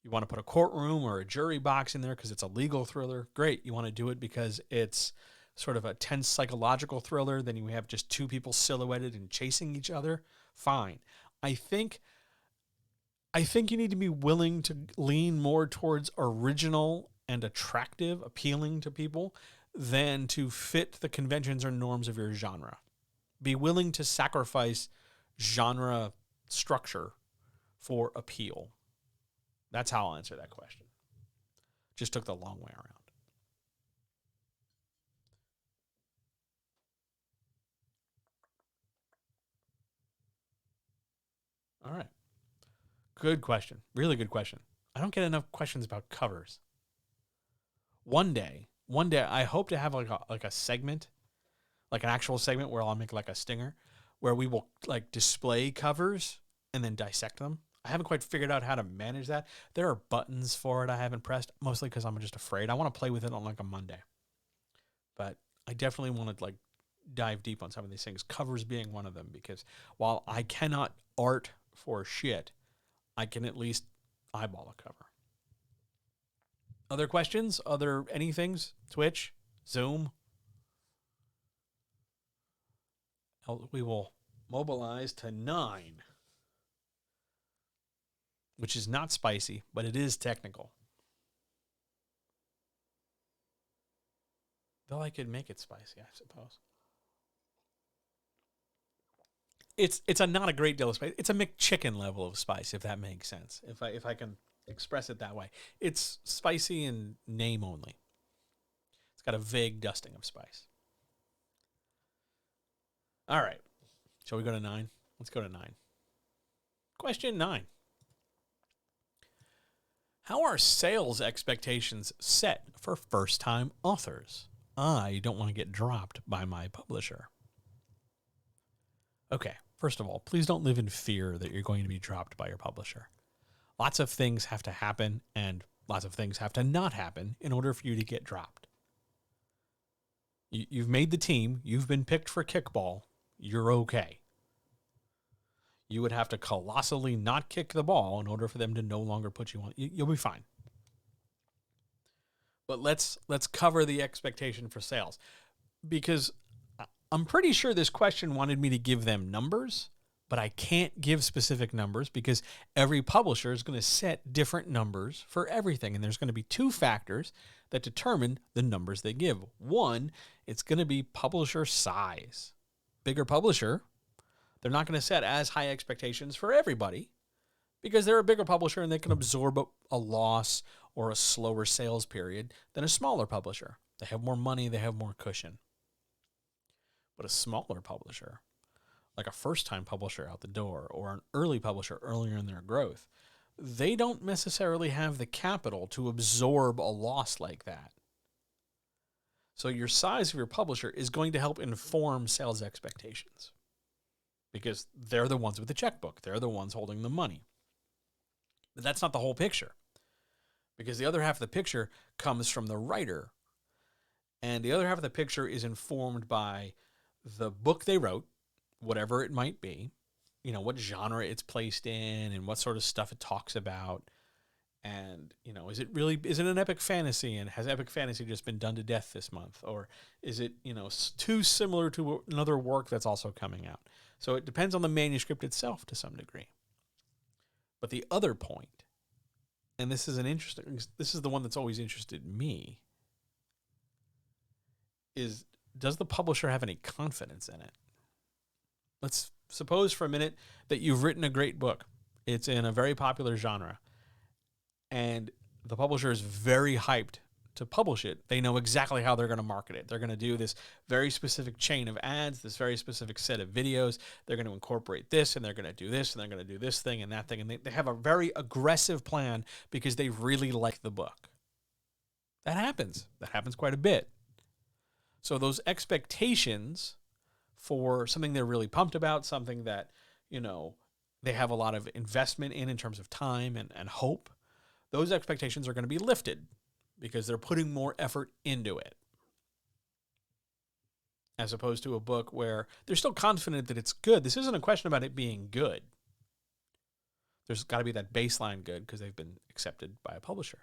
You want to put a courtroom or a jury box in there because it's a legal thriller. Great. You want to do it because it's sort of a tense psychological thriller. Then you have just two people silhouetted and chasing each other. Fine. I think you need to be willing to lean more towards original and attractive, appealing to people, than to fit the conventions or norms of your genre. Be willing to sacrifice genre structure for appeal. That's how I'll answer that question. Just took the long way around. All right. Good question. Really good question. I don't get enough questions about covers. One day, I hope to have like a segment, like an actual segment where I'll make like a stinger, where we will like display covers and then dissect them. I haven't quite figured out how to manage that. There are buttons for it I haven't pressed, mostly because I'm just afraid. I want to play with it on like a Monday. But I definitely want to like dive deep on some of these things, covers being one of them, because while I cannot art for shit, I can at least eyeball a cover. Other questions? Other anythings? Twitch? Zoom? We will mobilize to 9, which is not spicy, but it is technical. Though I could make it spicy, I suppose. It's not a great deal of spice. It's a McChicken level of spice, if that makes sense. If I can express it that way. It's spicy in name only. It's got a vague dusting of spice. All right. Shall we go to 9? Let's go to 9. Question 9. How are sales expectations set for first-time authors? I don't want to get dropped by my publisher. Okay, first of all, please don't live in fear that you're going to be dropped by your publisher. Lots of things have to happen, and lots of things have to not happen in order for you to get dropped. You've made the team. You've been picked for kickball. You're okay. You would have to colossally not kick the ball in order for them to no longer put you on. You'll be fine. But let's cover the expectation for sales, because I'm pretty sure this question wanted me to give them numbers, but I can't give specific numbers because every publisher is going to set different numbers for everything. And there's going to be 2 factors that determine the numbers they give. One, it's going to be publisher size. Bigger publisher, they're not going to set as high expectations for everybody because they're a bigger publisher and they can absorb a loss or a slower sales period than a smaller publisher. They have more money, they have more cushion. But a smaller publisher, like a first-time publisher out the door or an early publisher earlier in their growth, they don't necessarily have the capital to absorb a loss like that. So your size of your publisher is going to help inform sales expectations because they're the ones with the checkbook. They're the ones holding the money. But that's not the whole picture, because the other half of the picture comes from the writer, and the other half of the picture is informed by the book they wrote, whatever it might be, what genre it's placed in and what sort of stuff it talks about. And, is it an epic fantasy, and has epic fantasy just been done to death this month? Or is it, too similar to another work that's also coming out? So it depends on the manuscript itself to some degree. But the other point, and this is the one that's always interested me, is does the publisher have any confidence in it? Let's suppose for a minute that you've written a great book. It's in a very popular genre, and the publisher is very hyped to publish it. They know exactly how they're going to market it. They're going to do this very specific chain of ads, this very specific set of videos. They're going to incorporate this, and they're going to do this, and they're going to do this thing and that thing. And they have a very aggressive plan because they really like the book. That happens. That happens quite a bit. So those expectations for something they're really pumped about, something that, they have a lot of investment in terms of time and hope, those expectations are going to be lifted because they're putting more effort into it. As opposed to a book where they're still confident that it's good. This isn't a question about it being good. There's got to be that baseline good because they've been accepted by a publisher.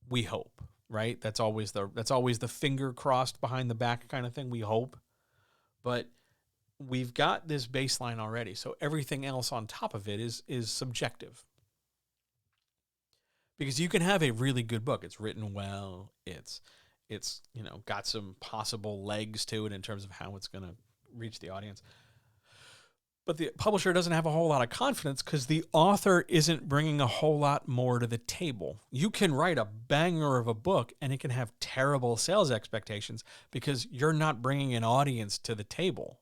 We hope, right? That's always the finger crossed behind the back kind of thing. We hope. But we've got this baseline already, so everything else on top of it is subjective. Because you can have a really good book. It's written well. It's got some possible legs to it in terms of how it's going to reach the audience. But the publisher doesn't have a whole lot of confidence because the author isn't bringing a whole lot more to the table. You can write a banger of a book and it can have terrible sales expectations because you're not bringing an audience to the table.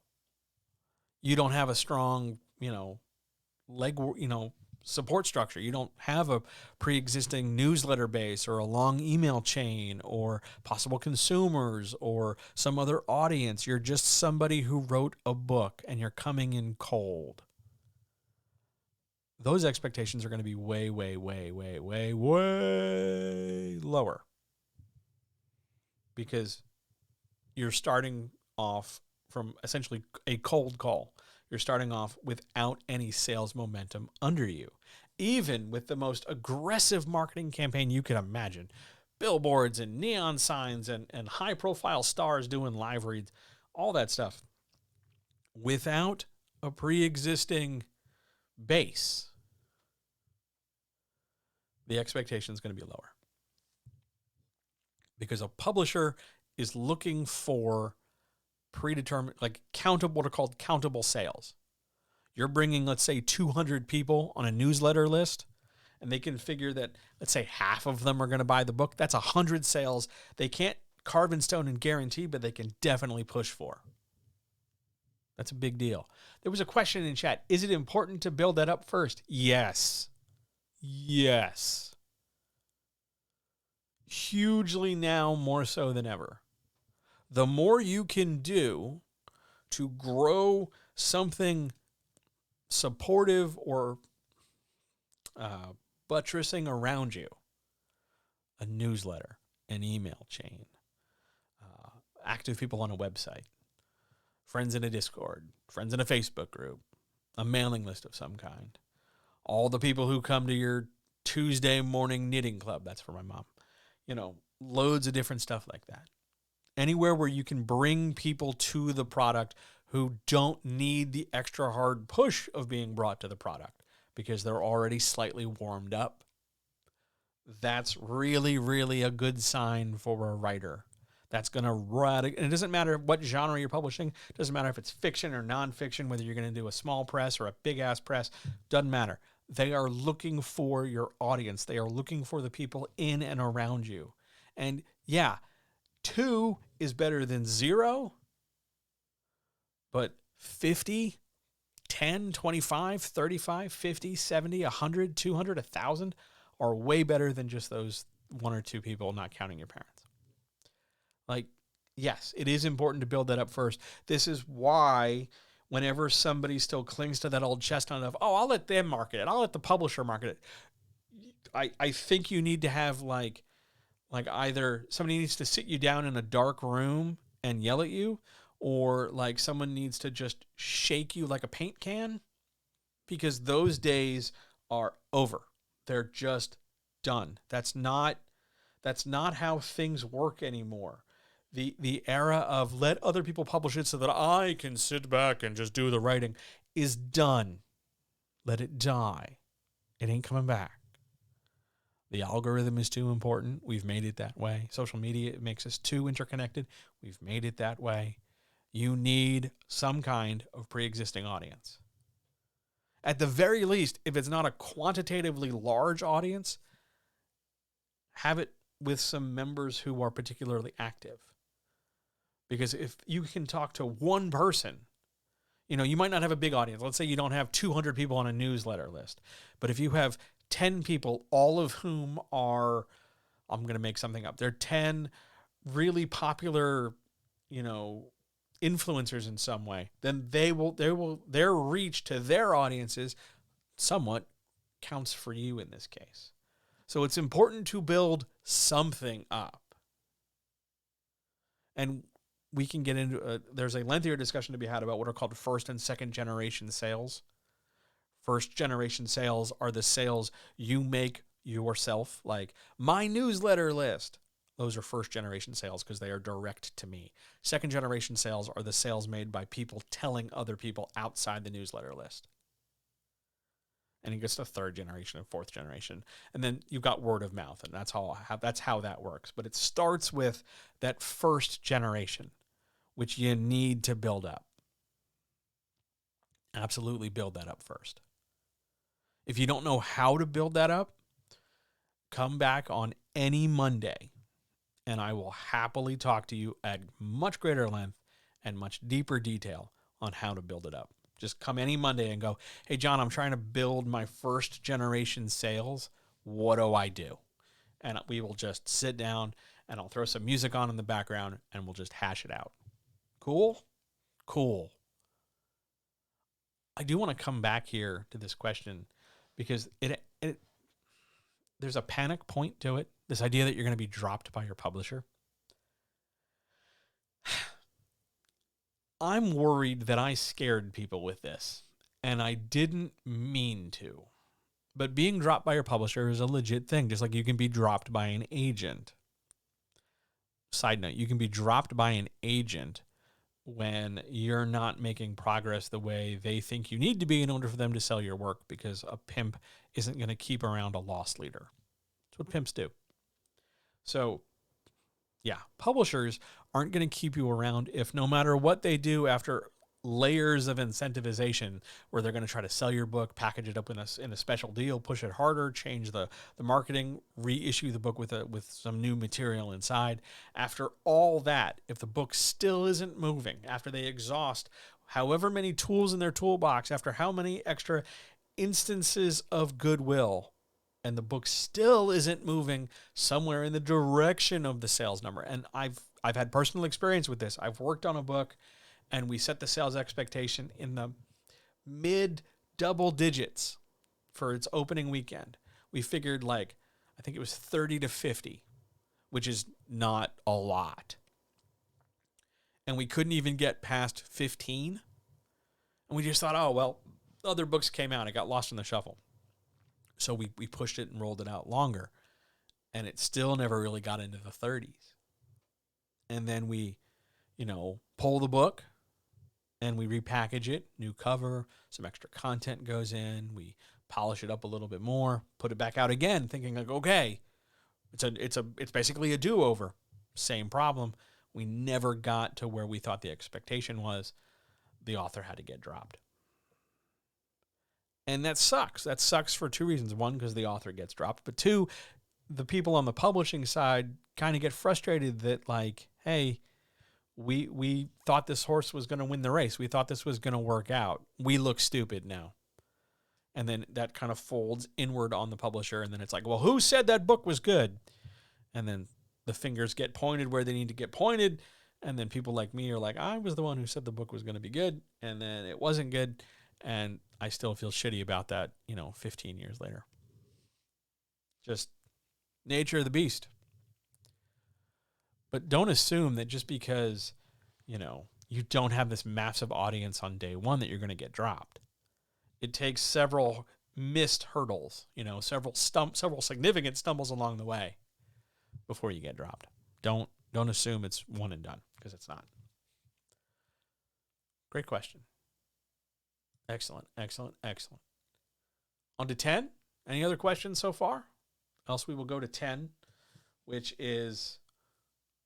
You don't have a strong, support structure. You don't have a pre-existing newsletter base or a long email chain or possible consumers or some other audience. You're just somebody who wrote a book and you're coming in cold. Those expectations are going to be way, way, way, way, way, way lower, because you're starting off from essentially a cold call. You're starting off without any sales momentum under you. Even with the most aggressive marketing campaign you could imagine, billboards and neon signs and high-profile stars doing live reads, all that stuff, without a pre-existing base, the expectation is going to be lower. Because a publisher is looking for predetermined, like countable, what are called countable sales. You're bringing, let's say, 200 people on a newsletter list, and they can figure that, let's say, half of them are going to buy the book. That's 100 sales. They can't carve in stone and guarantee, but they can definitely push for. That's a big deal. There was a question in chat. Is it important to build that up first? Yes. Yes. Hugely now, more so than ever. The more you can do to grow something supportive or buttressing around you, a newsletter, an email chain, active people on a website, friends in a Discord, friends in a Facebook group, a mailing list of some kind, all the people who come to your Tuesday morning knitting club, that's for my mom, loads of different stuff like that. Anywhere where you can bring people to the product who don't need the extra hard push of being brought to the product because they're already slightly warmed up. That's really, really a good sign for a writer. That's going to and it doesn't matter what genre you're publishing. It doesn't matter if it's fiction or nonfiction, whether you're going to do a small press or a big ass press. Doesn't matter. They are looking for your audience. They are looking for the people in and around you. And yeah, 2 is better than 0, but 50, 10, 25, 35, 50, 70, 100, 200, 1,000 are way better than just those 1 or 2 people, not counting your parents. Like, yes, it is important to build that up first. This is why whenever somebody still clings to that old chestnut of, I'll let them market it, I'll let the publisher market it, I think you need to have like either somebody needs to sit you down in a dark room and yell at you, or like someone needs to just shake you like a paint can, because those days are over. They're just done. That's not how things work anymore. The era of let other people publish it so that I can sit back and just do the writing is done. Let it die. It ain't coming back. The algorithm is too important. We've made it that way. Social media makes us too interconnected. We've made it that way. You need some kind of pre-existing audience. At the very least, if it's not a quantitatively large audience, have it with some members who are particularly active. Because if you can talk to one person, you might not have a big audience. Let's say you don't have 200 people on a newsletter list. But if you have 10 people, all of whom are, I'm going to make something up, they're 10 really popular, influencers in some way, then their reach to their audiences somewhat counts for you in this case. So it's important to build something up. And we can get into, there's a lengthier discussion to be had about what are called first and second generation sales. First generation sales are the sales you make yourself, like my newsletter list. Those are first generation sales because they are direct to me. Second generation sales are the sales made by people telling other people outside the newsletter list. And it gets to third generation and fourth generation. And then you've got word of mouth, and that's how that works. But it starts with that first generation, which you need to build up. Absolutely build that up first. If you don't know how to build that up, come back on any Monday, and I will happily talk to you at much greater length and much deeper detail on how to build it up. Just come any Monday and go, hey, John, I'm trying to build my first generation sales. What do I do? And we will just sit down and I'll throw some music on in the background and we'll just hash it out. Cool? Cool. I do want to come back here to this question because there's a panic point to it. This idea that you're going to be dropped by your publisher. I'm worried that I scared people with this, and I didn't mean to. But being dropped by your publisher is a legit thing, just like you can be dropped by an agent. Side note, you can be dropped by an agent when you're not making progress the way they think you need to be in order for them to sell your work, because a pimp isn't going to keep around a lost leader. That's what pimps do. So, yeah, publishers aren't going to keep you around if no matter what they do after layers of incentivization where they're going to try to sell your book, package it up in a special deal, push it harder, change the marketing, reissue the book with some new material inside. After all that, if the book still isn't moving, after they exhaust however many tools in their toolbox, after how many extra instances of goodwill, and the book still isn't moving somewhere in the direction of the sales number. And I've had personal experience with this. I've worked on a book and we set the sales expectation in the mid double digits for its opening weekend. We figured I think it was 30 to 50, which is not a lot. And we couldn't even get past 15. And we just thought, oh, well, other books came out. It got lost in the shuffle. So we pushed it and rolled it out longer. And it still never really got into the 30s. And then we, pull the book and we repackage it, new cover, some extra content goes in, we polish it up a little bit more, put it back out again, thinking okay, it's basically a do-over. Same problem. We never got to where we thought the expectation was. The author had to get dropped. And that sucks. That sucks for two reasons. One, because the author gets dropped. But two, the people on the publishing side kind of get frustrated that hey, we thought this horse was going to win the race. We thought this was going to work out. We look stupid now. And then that kind of folds inward on the publisher. And then it's well, who said that book was good? And then the fingers get pointed where they need to get pointed. And then people like me are I was the one who said the book was going to be good. And then it wasn't good. And I still feel shitty about that, 15 years later. Just nature of the beast. But don't assume that just because, you don't have this massive audience on day one that you're going to get dropped. It takes several missed hurdles, several significant stumbles along the way before you get dropped. Don't assume it's one and done, because it's not. Great question. Excellent, excellent, excellent. On to 10. Any other questions so far? Else we will go to 10, which is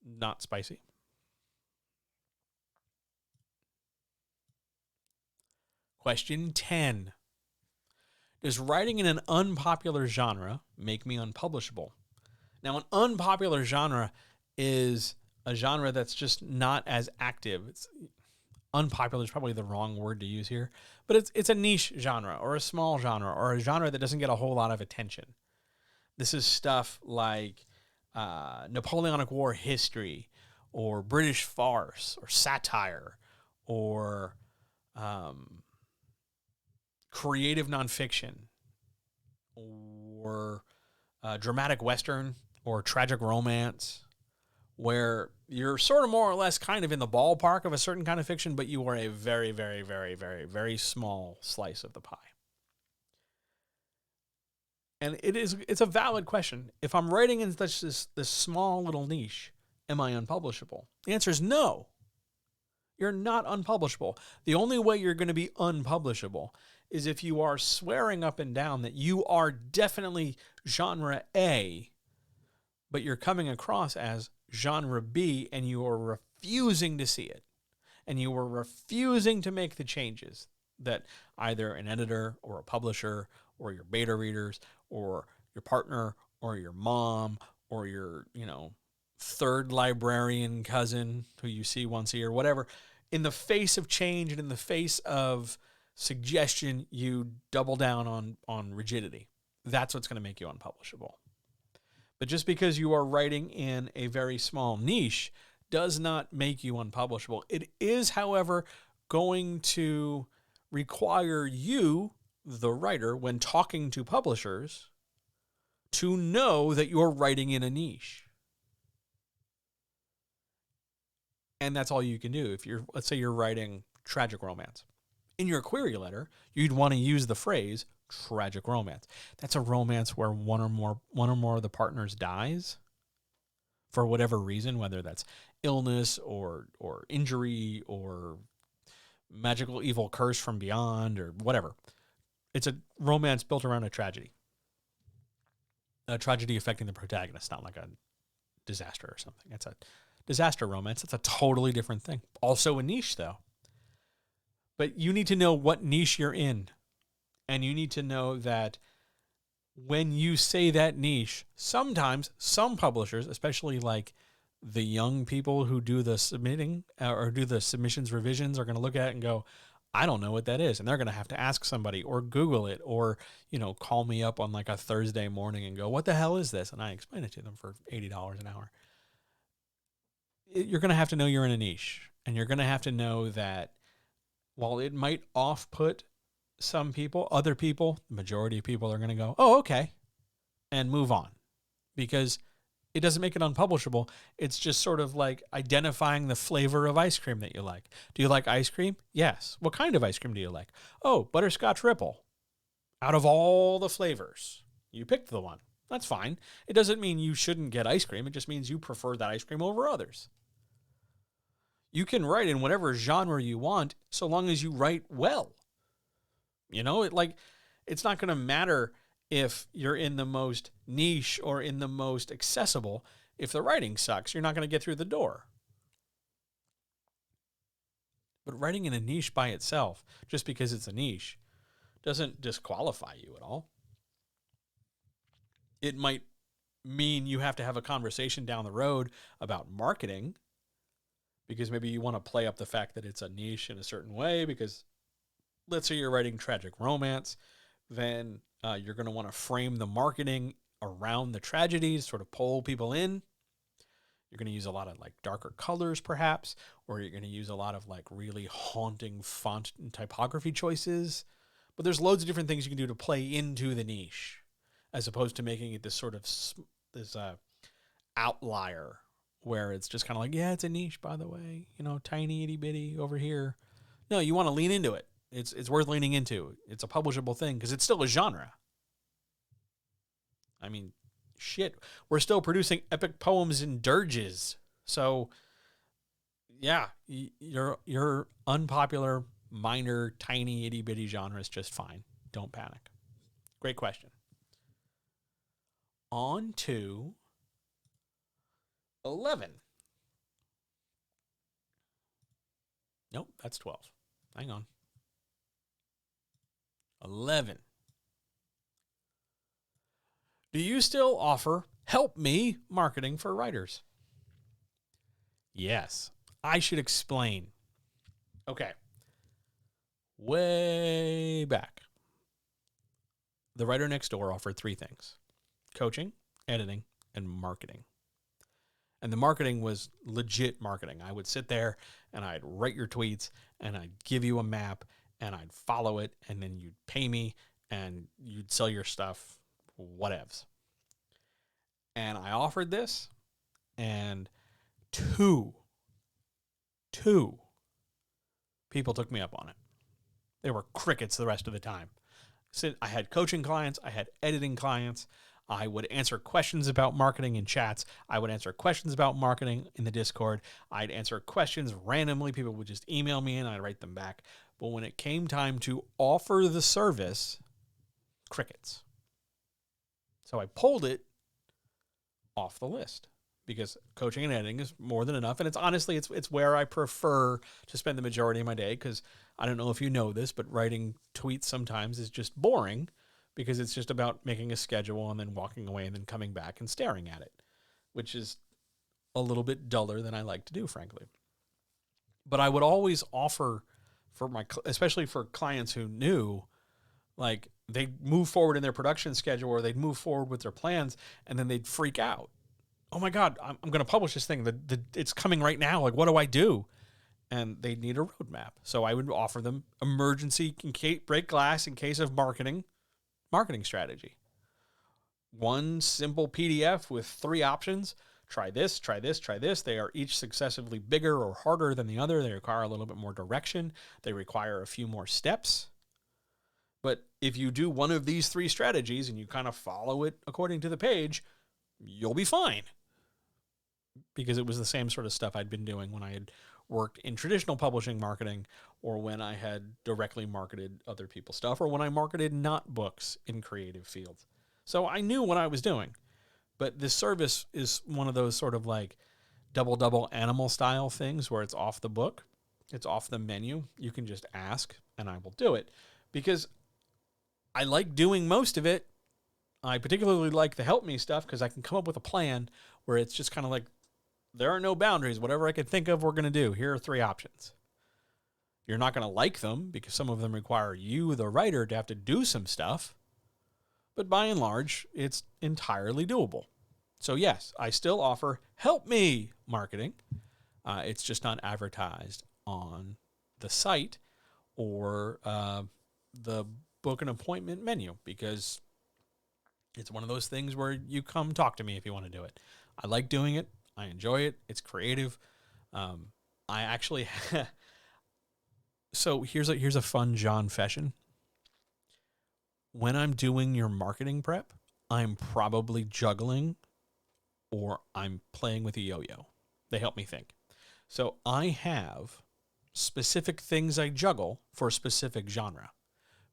not spicy. Question 10. Does writing in an unpopular genre make me unpublishable? Now, an unpopular genre is a genre that's just not as active. Unpopular is probably the wrong word to use here, but it's a niche genre or a small genre or a genre that doesn't get a whole lot of attention. This is stuff like Napoleonic War history or British farce or satire or creative nonfiction or dramatic Western or tragic romance, where you're sort of more or less kind of in the ballpark of a certain kind of fiction, but you are a very, very, very, very, very small slice of the pie. And it's a valid question. If I'm writing in this small little niche, am I unpublishable? The answer is no. You're not unpublishable. The only way you're going to be unpublishable is if you are swearing up and down that you are definitely genre A, but you're coming across as genre B and you are refusing to see it. And you are refusing to make the changes that either an editor or a publisher or your beta readers or your partner or your mom or your, third librarian cousin who you see once a year, whatever, in the face of change and in the face of suggestion you double down on rigidity. That's what's going to make you unpublishable. But just because you are writing in a very small niche does not make you unpublishable. It is, however, going to require you, the writer, when talking to publishers, to know that you're writing in a niche. And that's all you can do. If you're, let's say you're writing tragic romance. In your query letter, you'd want to use the phrase tragic romance. That's a romance where one or more of the partners dies for whatever reason, whether that's illness or injury or magical evil curse from beyond or whatever. It's a romance built around a tragedy affecting the protagonist, not like a disaster or something. It's a disaster romance. It's a totally different thing. Also a niche, though. But you need to know what niche you're in. And you need to know that when you say that niche, sometimes some publishers, especially like the young people who do the submitting or do the submissions revisions, are going to look at it and go, I don't know what that is. And they're going to have to ask somebody or Google it or, call me up on like a Thursday morning and go, what the hell is this? And I explain it to them for $80 an hour. You're going to have to know you're in a niche, and you're going to have to know that while it might off-put some people, other people, the majority of people are going to go, oh, okay, and move on, because it doesn't make it unpublishable. It's just sort of like identifying the flavor of ice cream that you like. Do you like ice cream? Yes. What kind of ice cream do you like? Oh, butterscotch ripple. Out of all the flavors, you picked the one. That's fine. It doesn't mean you shouldn't get ice cream. It just means you prefer that ice cream over others. You can write in whatever genre you want so long as you write well. It's not going to matter if you're in the most niche or in the most accessible. If the writing sucks, you're not going to get through the door. But writing in a niche by itself, just because it's a niche, doesn't disqualify you at all. It might mean you have to have a conversation down the road about marketing, because maybe you want to play up the fact that it's a niche in a certain way, because let's say you're writing tragic romance, then you're going to want to frame the marketing around the tragedies, sort of pull people in. You're going to use a lot of like darker colors perhaps, or you're going to use a lot of like really haunting font and typography choices. But there's loads of different things you can do to play into the niche, as opposed to making it this sort of this outlier where it's just kind of like, yeah, it's a niche, by the way, tiny itty bitty over here. No, you want to lean into it. It's worth leaning into. It's a publishable thing because it's still a genre. I mean, shit, we're still producing epic poems in dirges. So, yeah, your unpopular, minor, tiny itty bitty genre is just fine. Don't panic. Great question. On to 11. Nope, that's 12. Hang on. 11. Do you still offer help me marketing for writers? Yes. I should explain. Okay. Way back, the Writer Next Door offered 3 things: coaching, editing, and marketing. And the marketing was legit marketing. I would sit there and I'd write your tweets and I'd give you a map and I'd follow it, and then you'd pay me and you'd sell your stuff, whatevs. And I offered this, and two people took me up on it. They were crickets the rest of the time. So I had coaching clients, I had editing clients. I would answer questions about marketing in chats. I would answer questions about marketing in the Discord. I'd answer questions randomly. People would just email me and I'd write them back. But when it came time to offer the service, crickets. So I pulled it off the list because coaching and editing is more than enough. And it's honestly, it's where I prefer to spend the majority of my day, because I don't know if you know this, but writing tweets sometimes is just boring, because it's just about making a schedule and then walking away and then coming back and staring at it, which is a little bit duller than I like to do, frankly. But I would always offer especially for clients who knew, like they'd move forward in their production schedule or they'd move forward with their plans and then they'd freak out. Oh my God, I'm going to publish this thing. It's coming right now. Like, what do I do? And they need a roadmap. So I would offer them emergency break glass in case of marketing strategy. One simple PDF with 3 options. Try this, try this, try this. They are each successively bigger or harder than the other. They require a little bit more direction. They require a few more steps. But if you do one of these 3 strategies and you kind of follow it according to the page, you'll be fine. Because it was the same sort of stuff I'd been doing when I had worked in traditional publishing marketing, or when I had directly marketed other people's stuff, or when I marketed not books in creative fields. So I knew what I was doing. But this service is one of those sort of like double animal style things where it's off the book. It's off the menu. You can just ask and I will do it because I like doing most of it. I particularly like the help me stuff because I can come up with a plan where it's just kind of like, there are no boundaries. Whatever I can think of, we're going to do. Here are 3 options. You're not going to like them because some of them require you, the writer, to have to do some stuff. But by and large, it's entirely doable. So yes, I still offer help me marketing. It's just not advertised on the site or the book an appointment menu because it's one of those things where you come talk to me if you want to do it. I like doing it. I enjoy it. It's creative. I actually so here's a fun John Fession. When I'm doing your marketing prep, I'm probably juggling or I'm playing with a yo-yo. They help me think. So I have specific things I juggle for a specific genre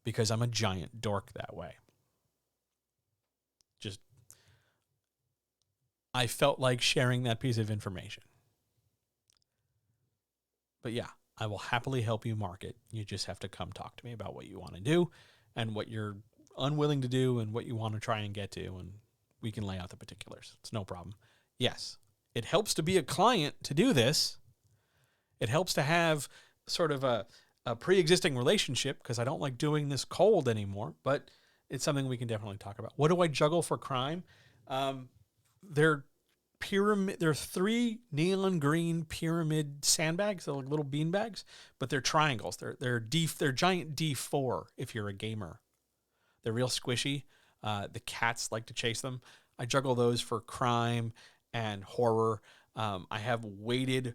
because I'm a giant dork that way. Just, I felt like sharing that piece of information. But yeah, I will happily help you market. You just have to come talk to me about what you want to do and what you're unwilling to do and what you want to try and get to, and we can lay out the particulars. It's no problem. Yes, it helps to be a client to do this. It helps to have sort of a pre-existing relationship because I don't like doing this cold anymore, but it's something we can definitely talk about. What do I juggle for crime? They're 3 neon green pyramid sandbags. They're like little bean bags, but they're triangles. They're giant D4 if you're a gamer. They're real squishy. The cats like to chase them. I juggle those for crime and horror. I have weighted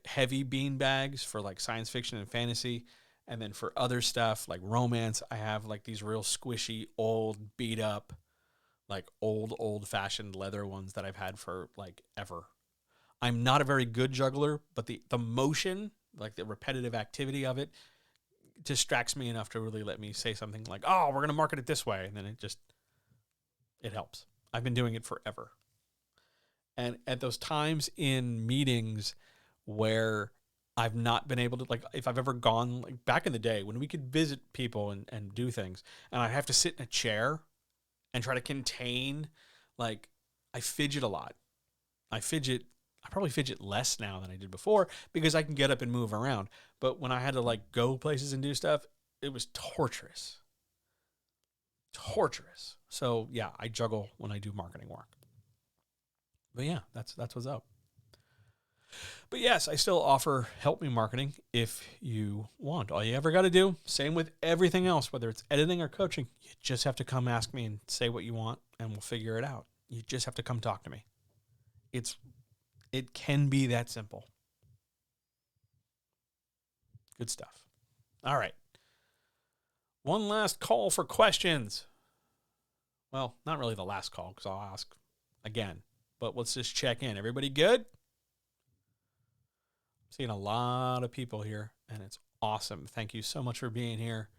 heavy bean bags for like science fiction and fantasy. And then for other stuff like romance, I have like these real squishy, old, beat up, like old fashioned leather ones that I've had for like ever. I'm not a very good juggler, but the motion, like the repetitive activity of it, distracts me enough to really let me say something like, oh, we're going to market it this way. And then it helps. I've been doing it forever. And at those times in meetings where I've not been able to, like, if I've ever gone, like back in the day when we could visit people and do things, and I'd have to sit in a chair and try to contain, like, I fidget a lot. I probably fidget less now than I did before because I can get up and move around. But when I had to like go places and do stuff, it was torturous. So yeah, I juggle when I do marketing work. But yeah, that's what's up. But yes, I still offer help me marketing if you want. All you ever got to do, same with everything else, whether it's editing or coaching, you just have to come ask me and say what you want and we'll figure it out. You just have to come talk to me. It can be that simple. Good stuff. All right. One last call for questions. Well, not really the last call because I'll ask again, but let's just check in. Everybody good? I'm seeing a lot of people here and it's awesome. Thank you so much for being here.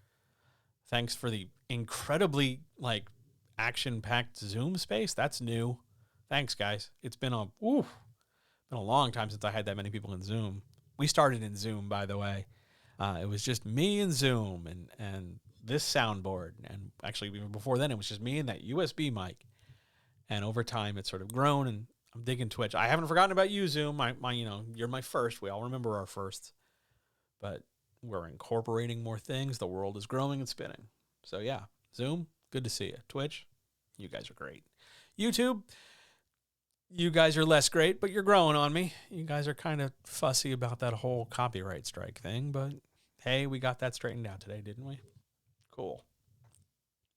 Thanks for the incredibly like action-packed Zoom space. That's new. Thanks, guys. It's been a long time since I had that many people in Zoom. We started in Zoom, by the way. It was just me and Zoom and this soundboard. And actually, even before then, it was just me and that USB mic. And over time, it's sort of grown, and I'm digging Twitch. I haven't forgotten about you, Zoom. You're my first. We all remember our firsts. But We're incorporating more things. The world is growing and spinning. So yeah, Zoom, good to see you. Twitch, you guys are great. YouTube, you guys are less great, but you're growing on me. You guys are kind of fussy about that whole copyright strike thing, but hey, we got that straightened out today, didn't we? Cool.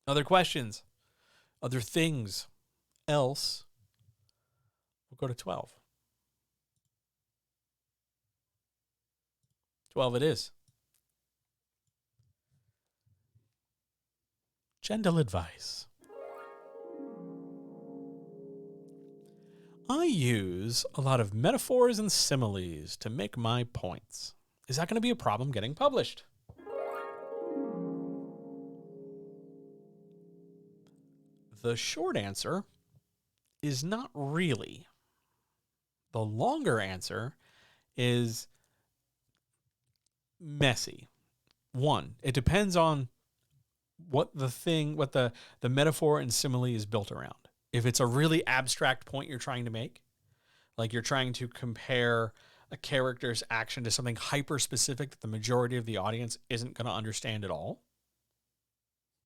Other questions? Other things? Else? We'll go to 12. 12 it is. Gentle advice. I use a lot of metaphors and similes to make my points. Is that going to be a problem getting published? The short answer is not really. The longer answer is messy. One, it depends on what the metaphor and simile is built around. If it's a really abstract point you're trying to make, like you're trying to compare a character's action to something hyper specific that the majority of the audience isn't going to understand at all.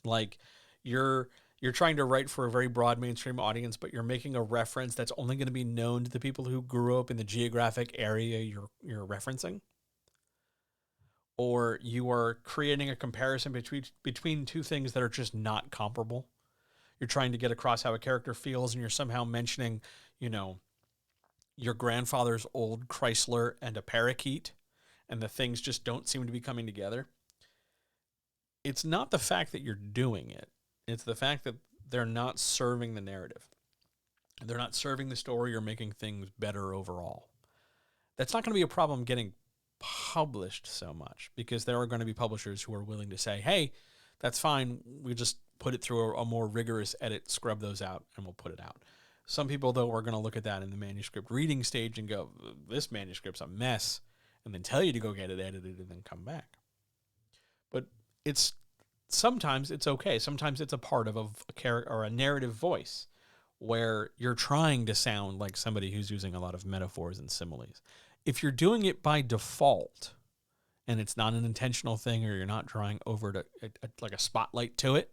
Like you're trying to write for a very broad mainstream audience, but you're making a reference that's only going to be known to the people who grew up in the geographic area you're referencing. Or you are creating a comparison between two things that are just not comparable. You're trying to get across how a character feels, and you're somehow mentioning, your grandfather's old Chrysler and a parakeet, and the things just don't seem to be coming together. It's not the fact that you're doing it. It's the fact that they're not serving the narrative. They're not serving the story or making things better overall. That's not going to be a problem getting published so much, because there are going to be publishers who are willing to say, hey, that's fine. We just put it through a more rigorous edit, scrub those out, and we'll put it out. Some people, though, are going to look at that in the manuscript reading stage and go, this manuscript's a mess, and then tell you to go get it edited and then come back. But sometimes it's okay. Sometimes it's a part of a character or a narrative voice where you're trying to sound like somebody who's using a lot of metaphors and similes. If you're doing it by default and it's not an intentional thing, or you're not drawing over to like a spotlight to it,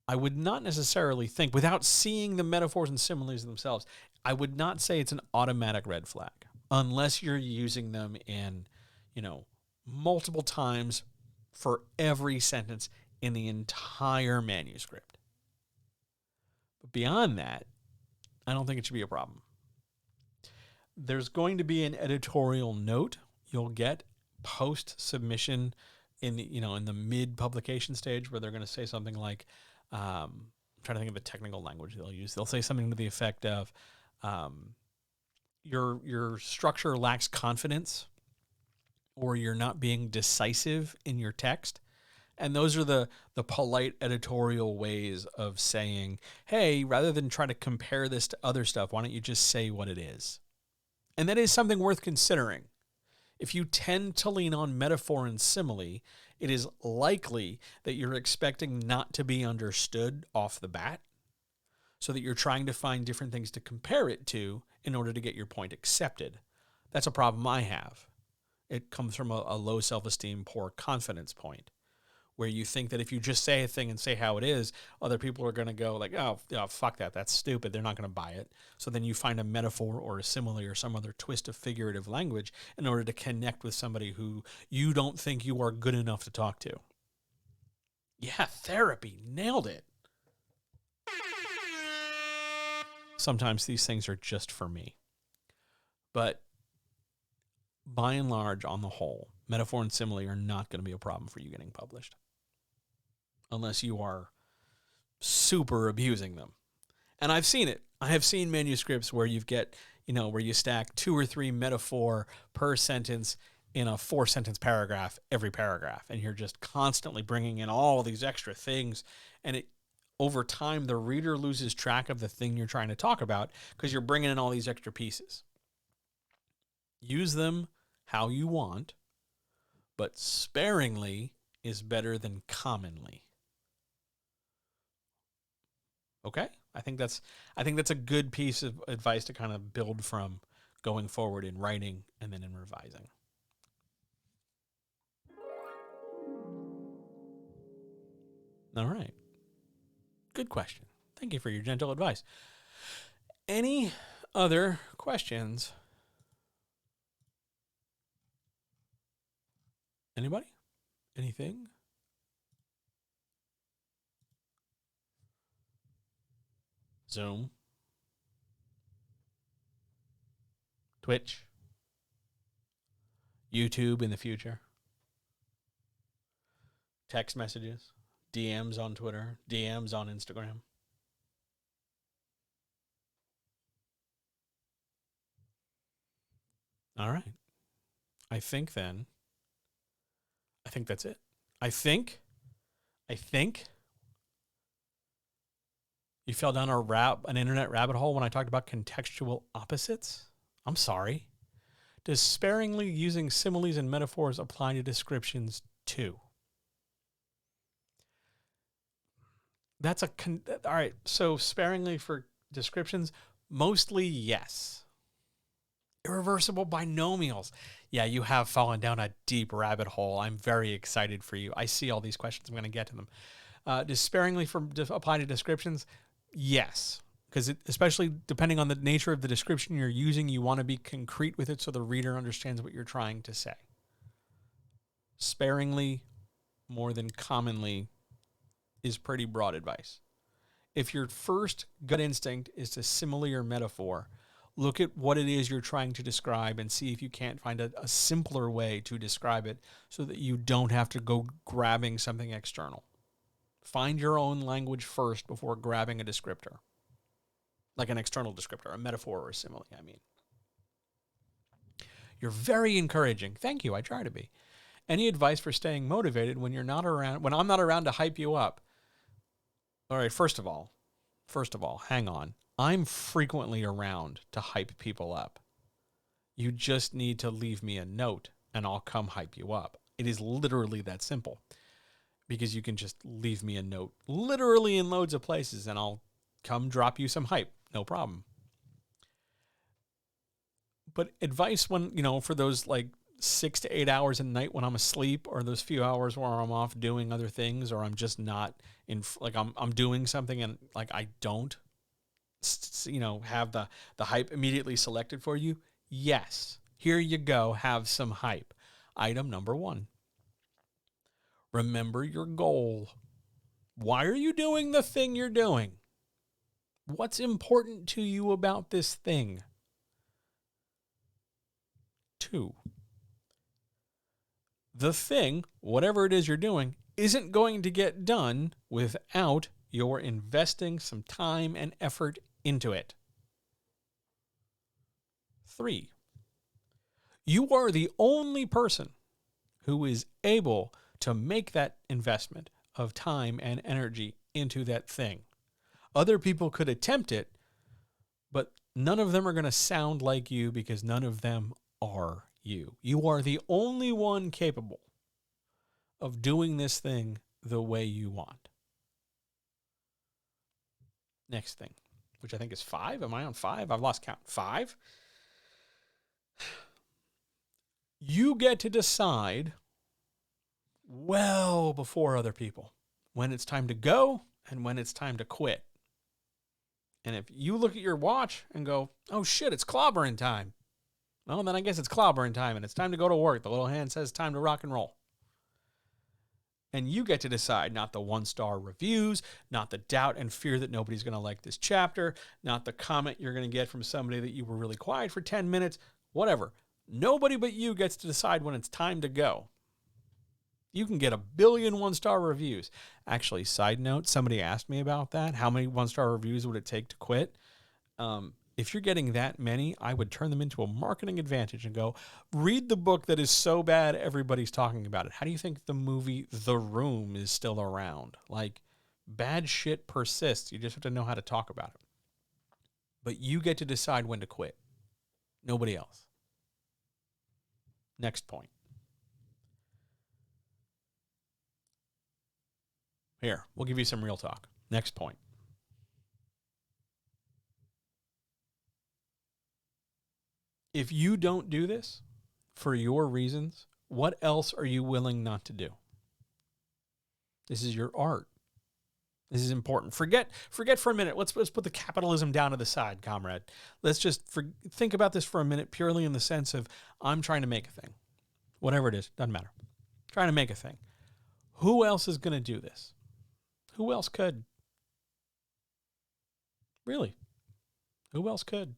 I would not necessarily think, without seeing the metaphors and similes themselves, I would not say it's an automatic red flag unless you're using them in, multiple times for every sentence in the entire manuscript. But beyond that, I don't think it should be a problem. There's going to be an editorial note you'll get post submission in the mid publication stage, where they're going to say something like, I'm trying to think of the technical language they'll use. They'll say something to the effect of, your structure lacks confidence, or you're not being decisive in your text. And those are the polite editorial ways of saying, hey, rather than try to compare this to other stuff, why don't you just say what it is? And that is something worth considering. If you tend to lean on metaphor and simile, it is likely that you're expecting not to be understood off the bat, so that you're trying to find different things to compare it to in order to get your point accepted. That's a problem I have. It comes from a low self-esteem, poor confidence point, where you think that if you just say a thing and say how it is, other people are going to go like, oh, fuck that, that's stupid, they're not going to buy it. So then you find a metaphor or a simile or some other twist of figurative language in order to connect with somebody who you don't think you are good enough to talk to. Yeah, therapy, nailed it. Sometimes these things are just for me. But by and large, on the whole, metaphor and simile are not going to be a problem for you getting published, unless you are super abusing them. And I've seen it. I have seen manuscripts where where you stack 2 or 3 metaphor per sentence in a 4-sentence paragraph, every paragraph. And you're just constantly bringing in all these extra things. And over time, the reader loses track of the thing you're trying to talk about because you're bringing in all these extra pieces. Use them how you want, but sparingly is better than commonly. Okay? I think that's a good piece of advice to kind of build from going forward in writing and then in revising. All right. Good question. Thank you for your gentle advice. Any other questions? Anybody? Anything? Zoom? Twitch? YouTube in the future? Text messages? DMs on Twitter? DMs on Instagram? All right. I think that's it. I think you fell down an internet rabbit hole when I talked about contextual opposites. I'm sorry. Does sparingly using similes and metaphors apply to descriptions too? All right. So sparingly for descriptions, mostly yes. Irreversible binomials. Yeah, you have fallen down a deep rabbit hole. I'm very excited for you. I see all these questions. I'm going to get to them. Does sparingly apply to descriptions? Yes. Because especially depending on the nature of the description you're using, you want to be concrete with it so the reader understands what you're trying to say. Sparingly, more than commonly, is pretty broad advice. If your first gut instinct is to simile or metaphor, look at what it is you're trying to describe and see if you can't find a simpler way to describe it so that you don't have to go grabbing something external. Find your own language first before grabbing a descriptor. Like an external descriptor, a metaphor or a simile, I mean. You're very encouraging. Thank you, I try to be. Any advice for staying motivated when I'm not around to hype you up? All right, first of all, hang on. I'm frequently around to hype people up. You just need to leave me a note and I'll come hype you up. It is literally that simple. Because you can just leave me a note literally in loads of places and I'll come drop you some hype. No problem. But advice when, for those like 6 to 8 hours a night when I'm asleep, or those few hours where I'm off doing other things, or I'm just not I'm doing something and like I don't have the hype immediately selected for you. Yes, here you go. Have some hype. Item number 1. Remember your goal. Why are you doing the thing you're doing? What's important to you about this thing? 2. The thing, whatever it is you're doing, isn't going to get done without your investing some time and effort into it. 3. You are the only person who is able to make that investment of time and energy into that thing. Other people could attempt it, but none of them are going to sound like you because none of them are you. You are the only one capable of doing this thing the way you want. Next thing, which I think is 5. Am I on 5? I've lost count. 5. You get to decide well before other people when it's time to go and when it's time to quit. And if you look at your watch and go, oh shit, it's clobbering time. Well, then I guess it's clobbering time and it's time to go to work. The little hand says time to rock and roll. And you get to decide, not the 1-star reviews, not the doubt and fear that nobody's going to like this chapter, not the comment you're going to get from somebody that you were really quiet for 10 minutes, whatever. Nobody but you gets to decide when it's time to go. You can get 1 billion 1-star reviews. Actually, side note, somebody asked me about that. How many 1-star reviews would it take to quit? If you're getting that many, I would turn them into a marketing advantage and go, read the book that is so bad everybody's talking about it. How do you think the movie The Room is still around? Like, bad shit persists. You just have to know how to talk about it. But you get to decide when to quit. Nobody else. Next point. Here, we'll give you some real talk. Next point. If you don't do this for your reasons, what else are you willing not to do? This is your art. This is important. Forget for a minute. Let's put the capitalism down to the side, comrade. Let's just think about this for a minute, purely in the sense of I'm trying to make a thing. Whatever it is, doesn't matter. Trying to make a thing. Who else is going to do this? Who else could? Really? Who else could?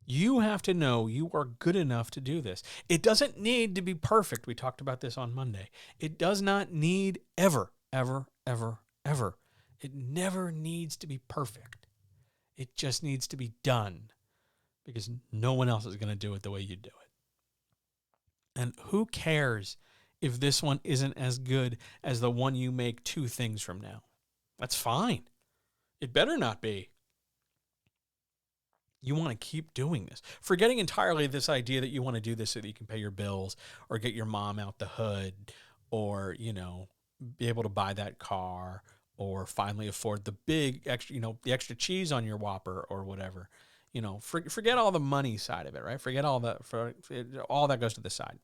You have to know you are good enough to do this. It doesn't need to be perfect. We talked about this on Monday. It does not need ever. It never needs to be perfect. It just needs to be done because no one else is going to do it the way you do it. And who cares if this one isn't as good as the one you make 2 things from now? That's fine. It better not be. You want to keep doing this. Forgetting entirely this idea that you want to do this so that you can pay your bills or get your mom out the hood or, be able to buy that car or finally afford the big extra, the extra cheese on your Whopper or whatever. Forget all the money side of it, right? Forget all all that goes to the side.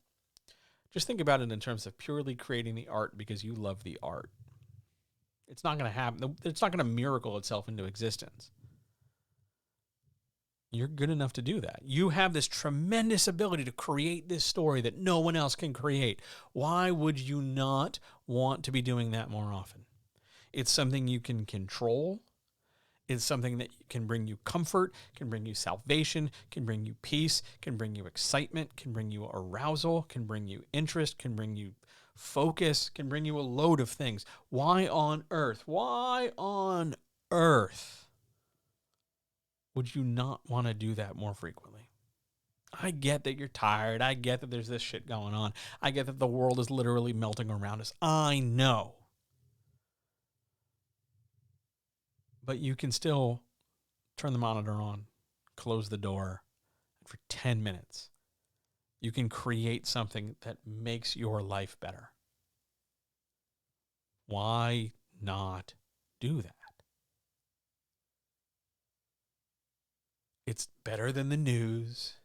Just think about it in terms of purely creating the art because you love the art. It's not going to happen. It's not going to miracle itself into existence. You're good enough to do that. You have this tremendous ability to create this story that no one else can create. Why would you not want to be doing that more often? It's something you can control. It's something that can bring you comfort, can bring you salvation, can bring you peace, can bring you excitement, can bring you arousal, can bring you interest, can bring you focus, can bring you a load of things. Why on earth would you not want to do that more frequently? I get that you're tired. I get that there's this shit going on. I get that the world is literally melting around us. I know. But you can still turn the monitor on, close the door, and for 10 minutes, you can create something that makes your life better. Why not do that? It's better than the news.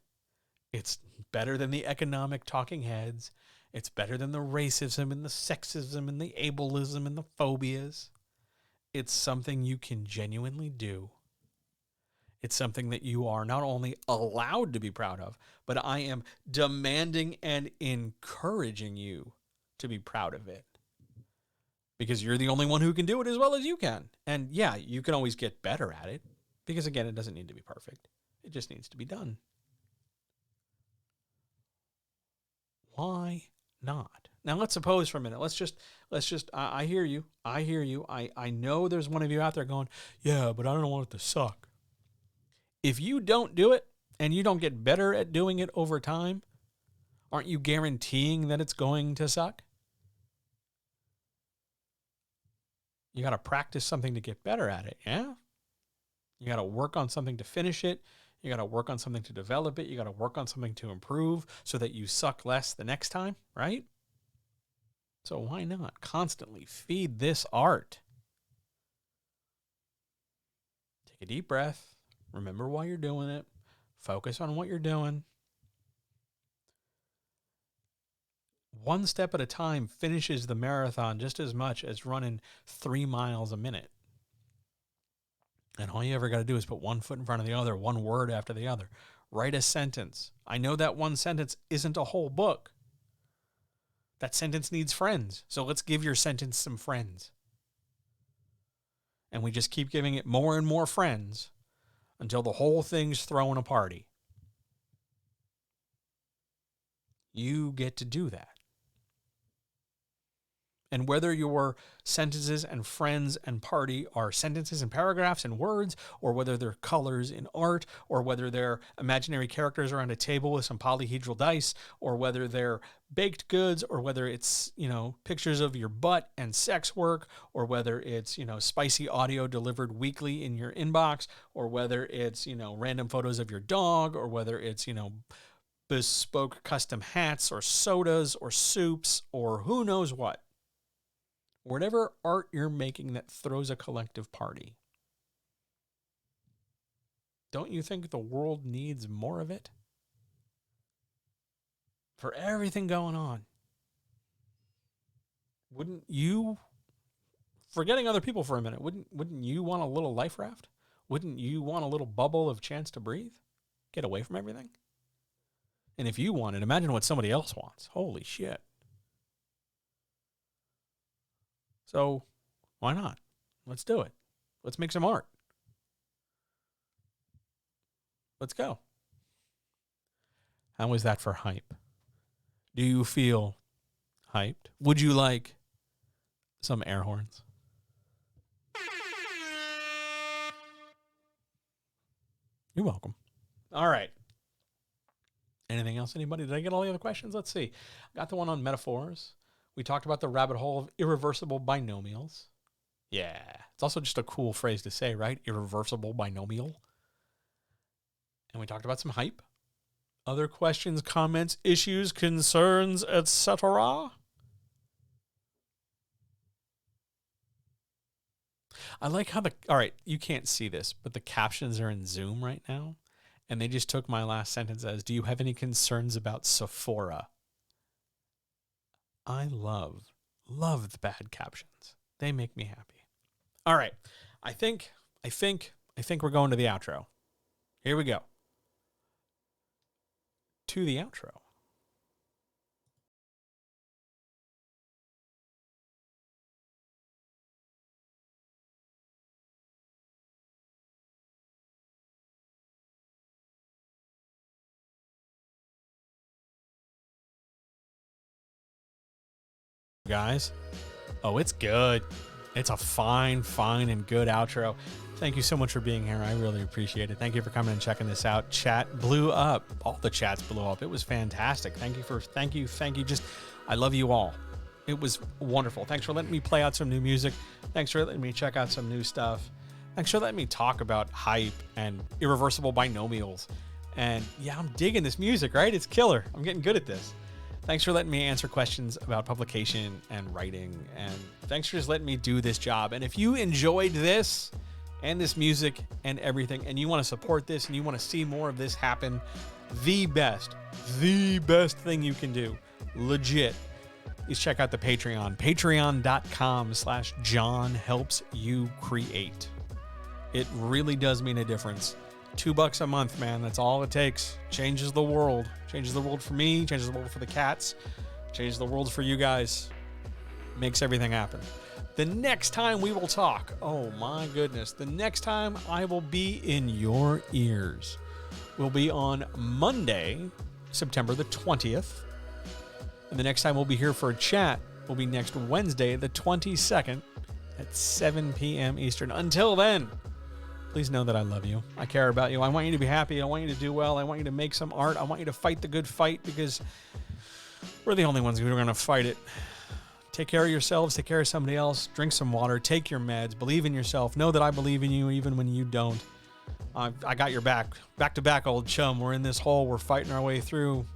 It's better than the economic talking heads. It's better than the racism and the sexism and the ableism and the phobias. It's something you can genuinely do. It's something that you are not only allowed to be proud of, but I am demanding and encouraging you to be proud of it. Because you're the only one who can do it as well as you can. And yeah, you can always get better at it. Because again, it doesn't need to be perfect. It just needs to be done. Why not? Now let's suppose for a minute. Let's just I hear you. I know there's one of you out there going, yeah, but I don't want it to suck. If you don't do it and you don't get better at doing it over time, aren't you guaranteeing that it's going to suck? You got to practice something to get better at it, yeah? You got to work on something to finish it. You got to work on something to develop it. You got to work on something to improve so that you suck less the next time, right? So why not constantly feed this art? Take a deep breath. Remember why you're doing it. Focus on what you're doing. One step at a time finishes the marathon just as much as running 3 miles a minute. And all you ever got to do is put one foot in front of the other, one word after the other. Write a sentence. I know that one sentence isn't a whole book. That sentence needs friends. So let's give your sentence some friends. And we just keep giving it more and more friends until the whole thing's throwing a party. You get to do that. And whether your sentences and friends and party are sentences and paragraphs and words, or whether they're colors in art, or whether they're imaginary characters around a table with some polyhedral dice, or whether they're baked goods, or whether it's, pictures of your butt and sex work, or whether it's, spicy audio delivered weekly in your inbox, or whether it's, random photos of your dog, or whether it's, bespoke custom hats or sodas or soups or who knows what. Whatever art you're making that throws a collective party. Don't you think the world needs more of it? For everything going on. Wouldn't you forgetting other people for a minute, wouldn't you want a little life raft? Wouldn't you want a little bubble of chance to breathe? Get away from everything? And if you want it, imagine what somebody else wants. Holy shit. So, why not? Let's do it. Let's make some art. Let's go. How was that for hype? Do you feel hyped? Would you like some air horns? You're welcome. All right. Anything else, anybody? Did I get all the other questions? Let's see. Got the one on metaphors. We talked about the rabbit hole of irreversible binomials. Yeah. It's also just a cool phrase to say, right? Irreversible binomial. And we talked about some hype. Other questions, comments, issues, concerns, etc. I like how all right, you can't see this, but the captions are in Zoom right now. And they just took my last sentence as, do you have any concerns about Sephora? I love the bad captions. They make me happy. All right. I think we're going to the outro. Here we go. To the outro. Guys. Oh, it's good. It's a fine and good outro. Thank you so much for being here. I really appreciate it. Thank you for coming and checking this out. Chat blew up. All the chats blew up. It was fantastic. Thank you. Just, I love you all. It was wonderful. Thanks for letting me play out some new music. Thanks for letting me check out some new stuff. Thanks for letting me talk about hype and irreversible binomials. And yeah, I'm digging this music, right? It's killer. I'm getting good at this. Thanks for letting me answer questions about publication and writing. And thanks for just letting me do this job. And if you enjoyed this and this music and everything, and you want to support this and you want to see more of this happen, the best thing you can do, legit, is check out the Patreon. Patreon.com/JohnHelpsYouCreate. It really does mean a difference. $2 a month, man. That's all it takes. Changes the world. Changes the world for me. Changes the world for the cats. Changes the world for you guys. Makes everything happen. The next time we will talk, oh my goodness, the next time I will be in your ears will be on Monday, September the 20th. And the next time we'll be here for a chat will be next Wednesday, the 22nd at 7 p.m. Eastern. Until then, please know that I love you. I care about you. I want you to be happy. I want you to do well. I want you to make some art. I want you to fight the good fight because we're the only ones who are going to fight it. Take care of yourselves. Take care of somebody else. Drink some water. Take your meds. Believe in yourself. Know that I believe in you even when you don't. I got your back. Back to back, old chum. We're in this hole. We're fighting our way through.